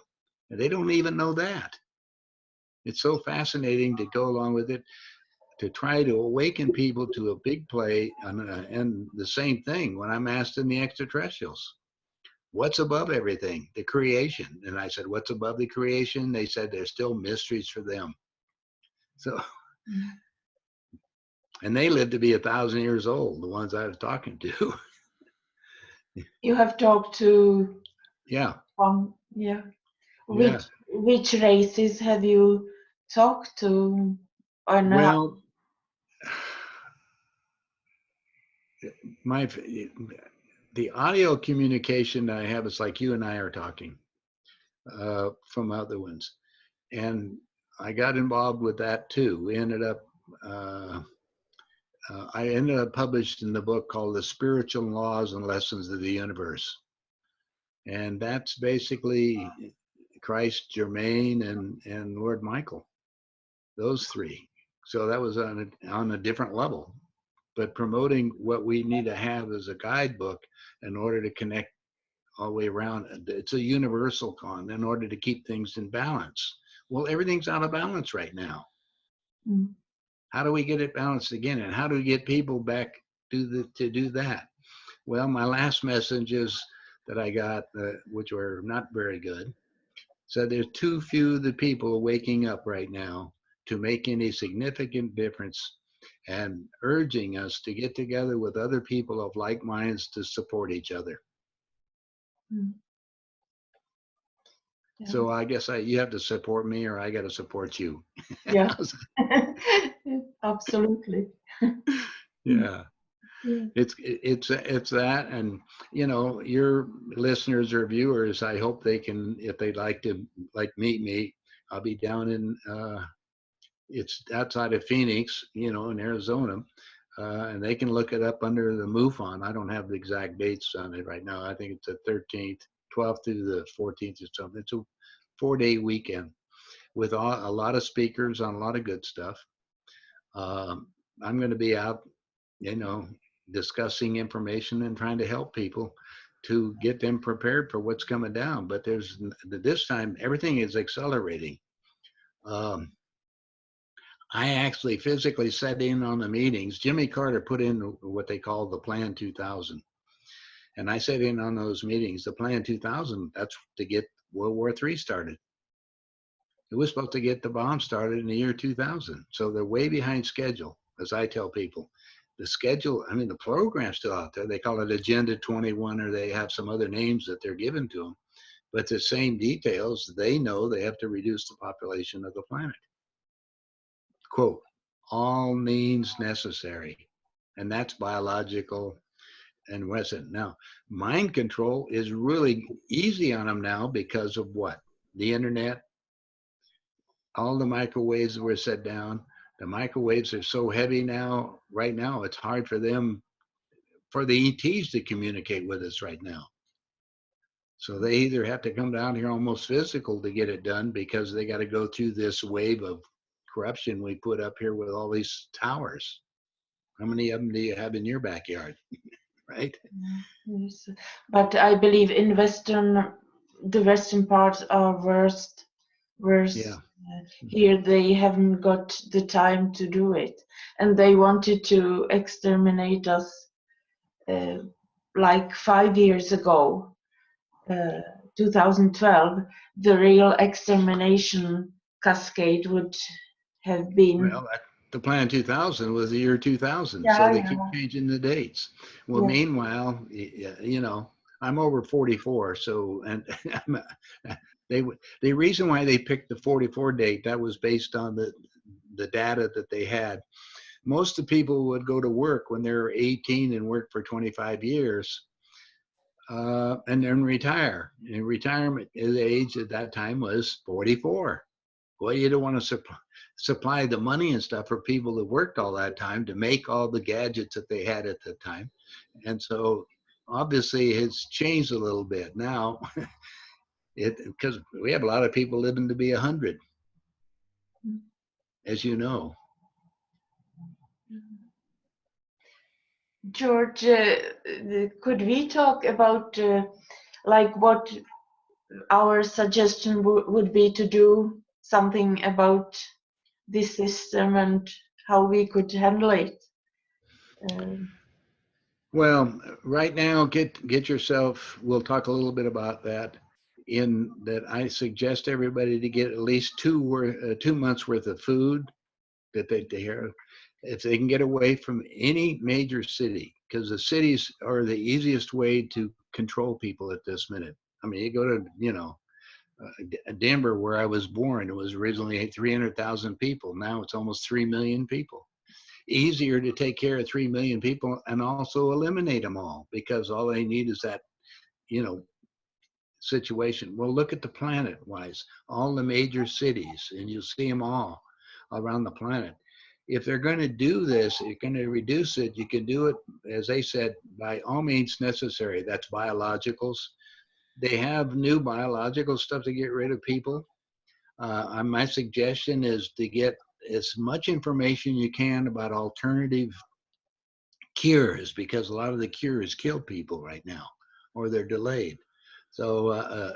And they don't even know that. It's so fascinating to go along with it, to try to awaken people to a big play, and the same thing when I'm asked in the extraterrestrials, what's above everything? The creation. And I said, what's above the creation? They said there's still mysteries for them. So And they lived to be 1,000 years old, the ones I was talking to. You have talked to Yeah, yeah. yeah. Which races have you talked to? Or not? Well, my the audio communication I have is like you and I are talking from other ones, and I got involved with that too. We ended up. I ended up published in the book called The Spiritual Laws and Lessons of the Universe. And that's basically Christ, Germain, and Lord Michael, those three. So that was on a different level, but promoting what we need to have as a guidebook in order to connect all the way around. It's a universal con in order to keep things in balance. Well, everything's out of balance right now. Mm. How do we get it balanced again? And how do we get people back to do that? Well, my last messages that I got, which were not very good, said there's too few of the people waking up right now to make any significant difference, and urging us to get together with other people of like minds to support each other. Mm. Yeah. So I guess you have to support me, or I got to support you. Yeah. Absolutely. Yeah. Yeah. It's that, and your listeners or viewers, I hope they can, if they'd like to meet me, I'll be down in it's outside of Phoenix, in Arizona, and they can look it up under the MUFON. I don't have the exact dates on it right now. I think it's the 13th, 12th through the 14th or something. It's a 4-day weekend with a lot of speakers on a lot of good stuff. I'm going to be out, discussing information and trying to help people to get them prepared for what's coming down. But this time, everything is accelerating. I actually physically sat in on the meetings. Jimmy Carter put in what they call the Plan 2000. And I sat in on those meetings. The Plan 2000, that's to get World War III started. It was supposed to get the bomb started in the year 2000. So they're way behind schedule, as I tell people. The schedule, the program's still out there. They call it Agenda 21, or they have some other names that they're given to them. But the same details, they know they have to reduce the population of the planet. Quote, all means necessary. And that's biological and Western. Now, mind control is really easy on them now because of what? The internet, all the microwaves were set down. The microwaves are so heavy now, right now, it's hard for the ETs to communicate with us right now. So they either have to come down here almost physical to get it done, because they got to go through this wave of corruption we put up here with all these towers. How many of them do you have in your backyard? Right? Yes. But I believe in the Western parts are worst. Yeah. Here they haven't got the time to do it, and they wanted to exterminate us like 5 years ago, 2012. The real extermination cascade would have been. Well, the Plan 2000 was the year 2000, so Yeah, they keep yeah, changing the dates. Well, yeah. meanwhile, I'm over 44, so and the reason why they picked the 44 date, that was based on the data that they had. Most of the people would go to work when they're 18 and work for 25 years, and then retire. And retirement age at that time was 44. Well, you don't want to supply the money and stuff for people that worked all that time to make all the gadgets that they had at the time. And so obviously it's changed a little bit now, because we have a lot of people living to be 100, as you know. George, could we talk about like what our suggestion would be to do something about this system and how we could handle it? Well, right now, get yourself, we'll talk a little bit about that, in that I suggest everybody to get at least 2 months worth of food that they dare. if they can get away from any major city, because the cities are the easiest way to control people at this minute. I mean, you go to, Denver, where I was born, it was originally 300,000 people. Now it's almost 3 million people. Easier to take care of 3 million people and also eliminate them all, because all they need is that, you know, situation. Well, look at the planet wise, all the major cities, and you'll see them all around the planet. If they're going to do this, you're going to reduce it. You can do it, as they said, by all means necessary. That's biologicals. They have new biological stuff to get rid of people. My suggestion is to get as much information you can about alternative cures, because a lot of the cures kill people right now, or they're delayed. So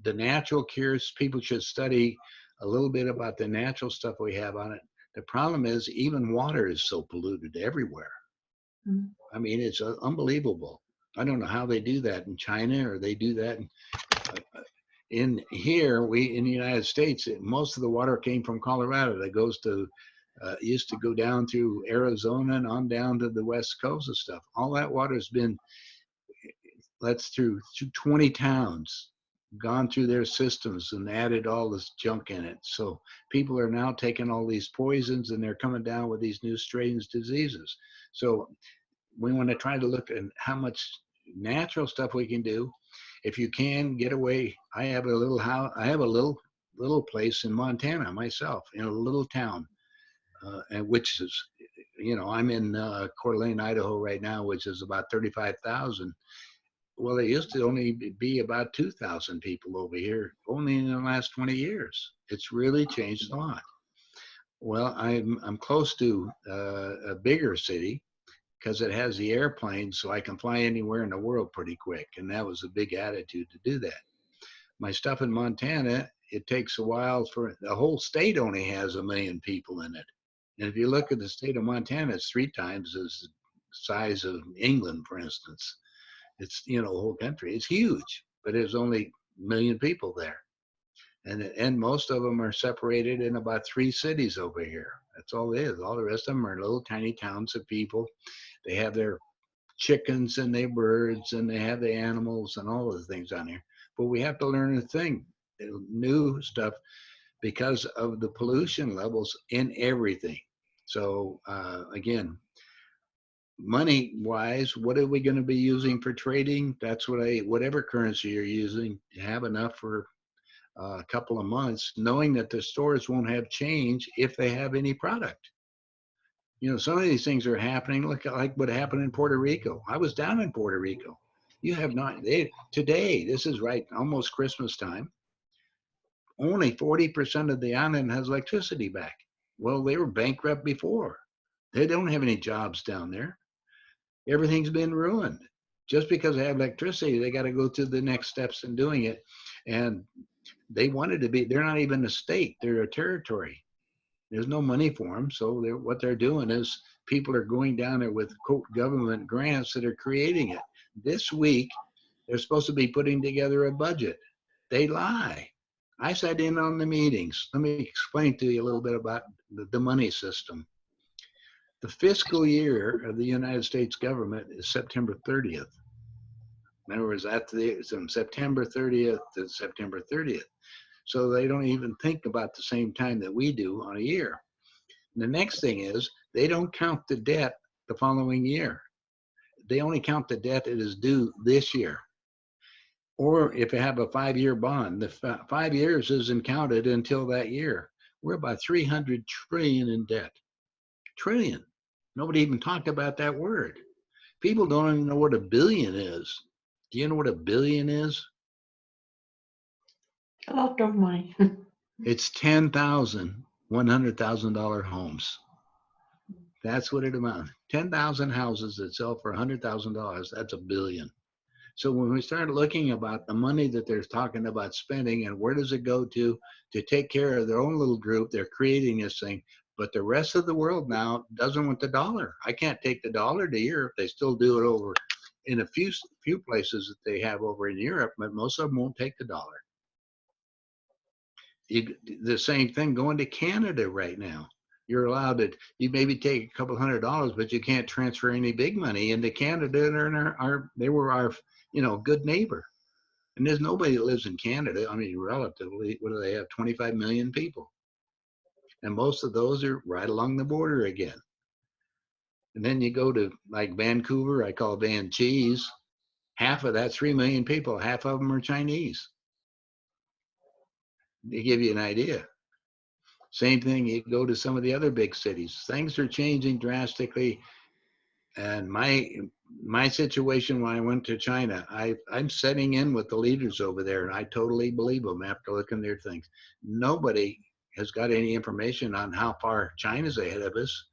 the natural cures, people should study a little bit about the natural stuff we have on it. The problem is even water is so polluted everywhere. Mm. I mean, it's unbelievable. I don't know how they do that in China, or they do that in here. We in the United States, most of the water came from Colorado. That goes to used to go down through Arizona and on down to the west coast and stuff. All that water has been, that's through 20 towns, gone through their systems and added all this junk in it. So people are now taking all these poisons and they're coming down with these new strange diseases. So we want to try to look at how much natural stuff we can do. If you can get away, I have a little house, I have a little place in Montana myself, in a little town, and which is, I'm in Coeur d'Alene, Idaho right now, which is about 35,000. Well, there used to only be about 2,000 people over here, only in the last 20 years. It's really changed a lot. Well, I'm close to a bigger city because it has the airplane, so I can fly anywhere in the world pretty quick. And that was a big attitude to do that. My stuff in Montana, it takes a while for the whole state only has 1 million people in it. And if you look at the state of Montana, it's 3 times the size of England, for instance. It's, the whole country. It's huge, but there's only 1 million people there. And most of them are separated in about 3 cities over here. That's all it is. All the rest of them are little tiny towns of people. They have their chickens and their birds and they have the animals and all the things on here. But we have to learn a thing, new stuff, because of the pollution levels in everything. So again, money wise, what are we going to be using for trading? That's whatever currency you're using, have enough for a couple of months, knowing that the stores won't have change if they have any product. Some of these things are happening. Look at like what happened in Puerto Rico. I was down in Puerto Rico. You have not, today, this is right, almost Christmas time, only 40% of the island has electricity back. Well, they were bankrupt before. They don't have any jobs down there. Everything's been ruined. Just because they have electricity, they got to go through the next steps in doing it. And they wanted to be, they're not even a state, they're a territory. There's no money for them. So what they're doing is people are going down there with, quote, government grants that are creating it. This week, they're supposed to be putting together a budget. They lie. I sat in on the meetings. Let me explain to you a little bit about the money system. The fiscal year of the United States government is September 30th. In other words, from September 30th to September 30th. So they don't even think about the same time that we do on a year. And the next thing is they don't count the debt the following year. They only count the debt that is due this year. Or if you have a 5-year bond, the 5 years isn't counted until that year. We're about 300 trillion in debt. Trillion. Nobody even talked about that word. People don't even know what a billion is. Do you know what a billion is? A lot of money. It's 10,000 $100,000 homes. That's what it amounts. 10,000 houses that sell for $100,000. That's a billion. So when we start looking about the money that they're talking about spending and where does it go to take care of their own little group, they're creating this thing. But the rest of the world now doesn't want the dollar. I can't take the dollar to Europe. They still do it over in a few places that they have over in Europe, but most of them won't take the dollar. The same thing going to Canada right now. You're allowed to, you maybe take a couple $100, but you can't transfer any big money into Canada. They were our, good neighbor. And there's nobody that lives in Canada. I mean, relatively, what do they have? 25 million people. And most of those are right along the border again. And then you go to like Vancouver, I call Van Cheese. Half of that, 3 million people, half of them are Chinese. They give you an idea. Same thing, you go to some of the other big cities. Things are changing drastically. And my situation when I went to China, I'm setting in with the leaders over there, and I totally believe them after looking at their things. Nobody has got any information on how far China's ahead of us.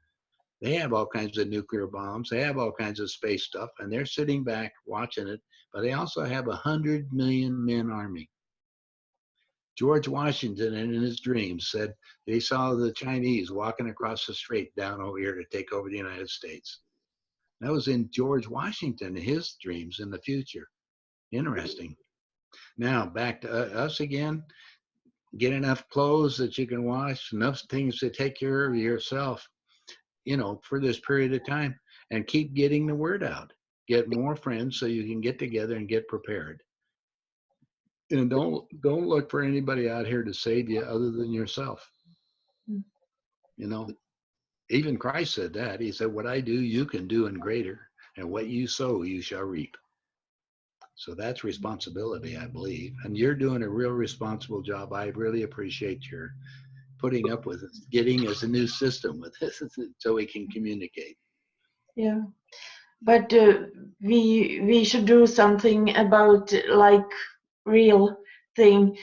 They have all kinds of nuclear bombs. They have all kinds of space stuff, and they're sitting back watching it. But they also have 100 million men army. George Washington, in his dreams, said they saw the Chinese walking across the strait down over here to take over the United States. That was in George Washington, his dreams in the future. Interesting. Now, back to us again. Get enough clothes that you can wash, enough things to take care of yourself, for this period of time, and keep getting the word out. Get more friends so you can get together and get prepared. And don't look for anybody out here to save you other than yourself. Even Christ said that. He said, what I do, you can do and greater, and what you sow, you shall reap. So that's responsibility, I believe. And you're doing a real responsible job. I really appreciate your putting up with it, getting us a new system with this so we can communicate. Yeah, but we should do something about like real thing.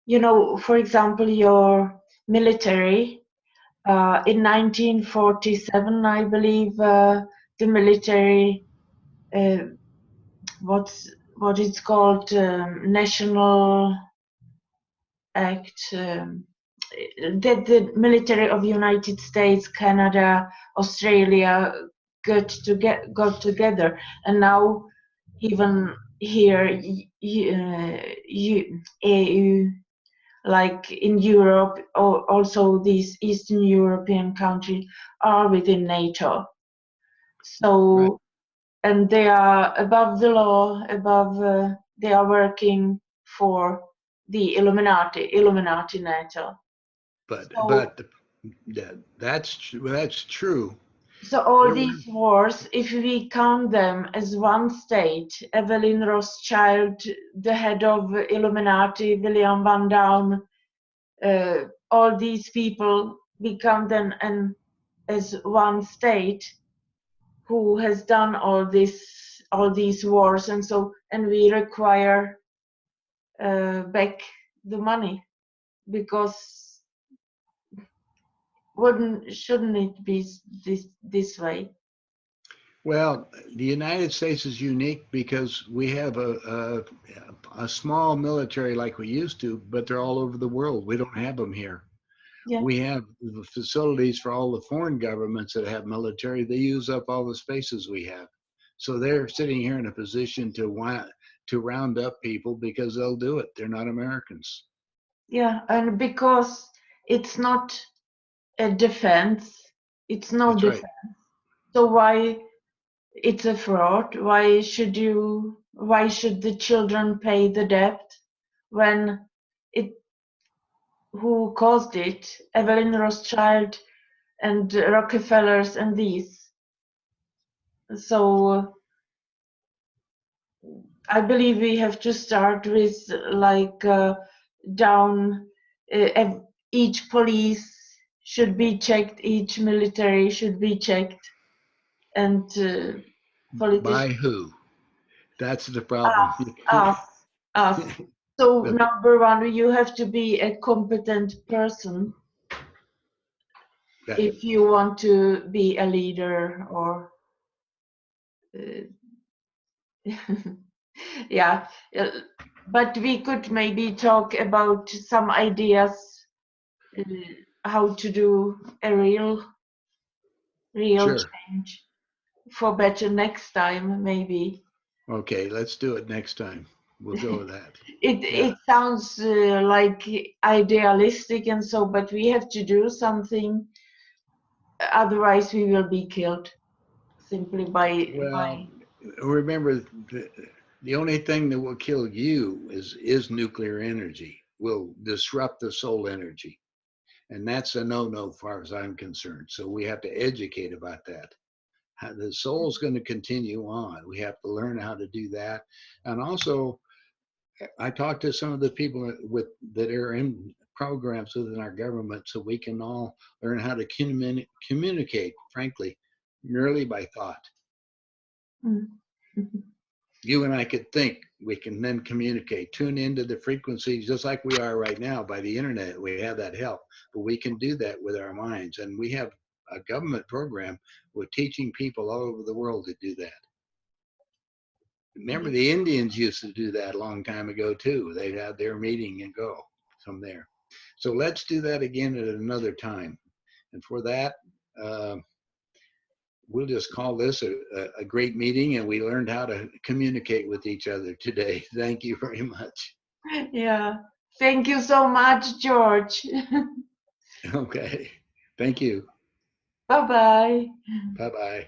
For example, your military. In 1947, I believe the military, what it's called, National Act, that the military of United States, Canada, Australia got together, and now even here, EU, like in Europe, or also these Eastern European countries are within NATO. So, Right. and they are above the law, they are working for the Illuminati NATO. But that's true. So all There were these wars, if we count them as one state, Evelyn Rothschild, the head of Illuminati, William Van Down, all these people become then as one state who has done all these wars, and we require back the money, because shouldn't it be this way? Well, the United States is unique because we have a small military like we used to, but they're all over the world. We don't have them here. Yeah. We have the facilities for all the foreign governments that have military. They use up all the spaces we have. So they're sitting here in a position to round up people because they'll do it. They're not Americans. Yeah, and because it's not a defense, it's no That's right. defense. So why it's a fraud? Why should the children pay the debt when who caused it? Evelyn Rothschild and Rockefellers and these. So I believe we have to start with like down. Each police should be checked. Each military should be checked, and politicians. By who? That's the problem. Us. So number one, you have to be a competent person if you want to be a leader, or yeah. But we could maybe talk about some ideas how to do a real Sure. change for better next time, maybe. Okay, let's do it next time. We'll go with that. It sounds like idealistic and so, but we have to do something otherwise we will be killed simply by. Well, remember, the only thing that will kill you is nuclear energy. Will disrupt the soul energy, and that's a no-no as far as I'm concerned. So we have to educate about that. The soul's going to continue on. We have to learn how to do that, and also I talked to some of the people that are in programs within our government, so we can all learn how to communicate. Frankly, merely by thought. Mm. You and I could think, we can then communicate, tune into the frequencies just like we are right now by the internet. We have that help, but we can do that with our minds. And we have a government program with teaching people all over the world to do that. Remember, the Indians used to do that a long time ago too. They'd have their meeting and go from there. So let's do that again at another time. And for that, uh, we'll just call this a great meeting, and we learned how to communicate with each other today. Thank you very much. Yeah. Thank you so much, George. Okay. Thank you. Bye bye. Bye bye.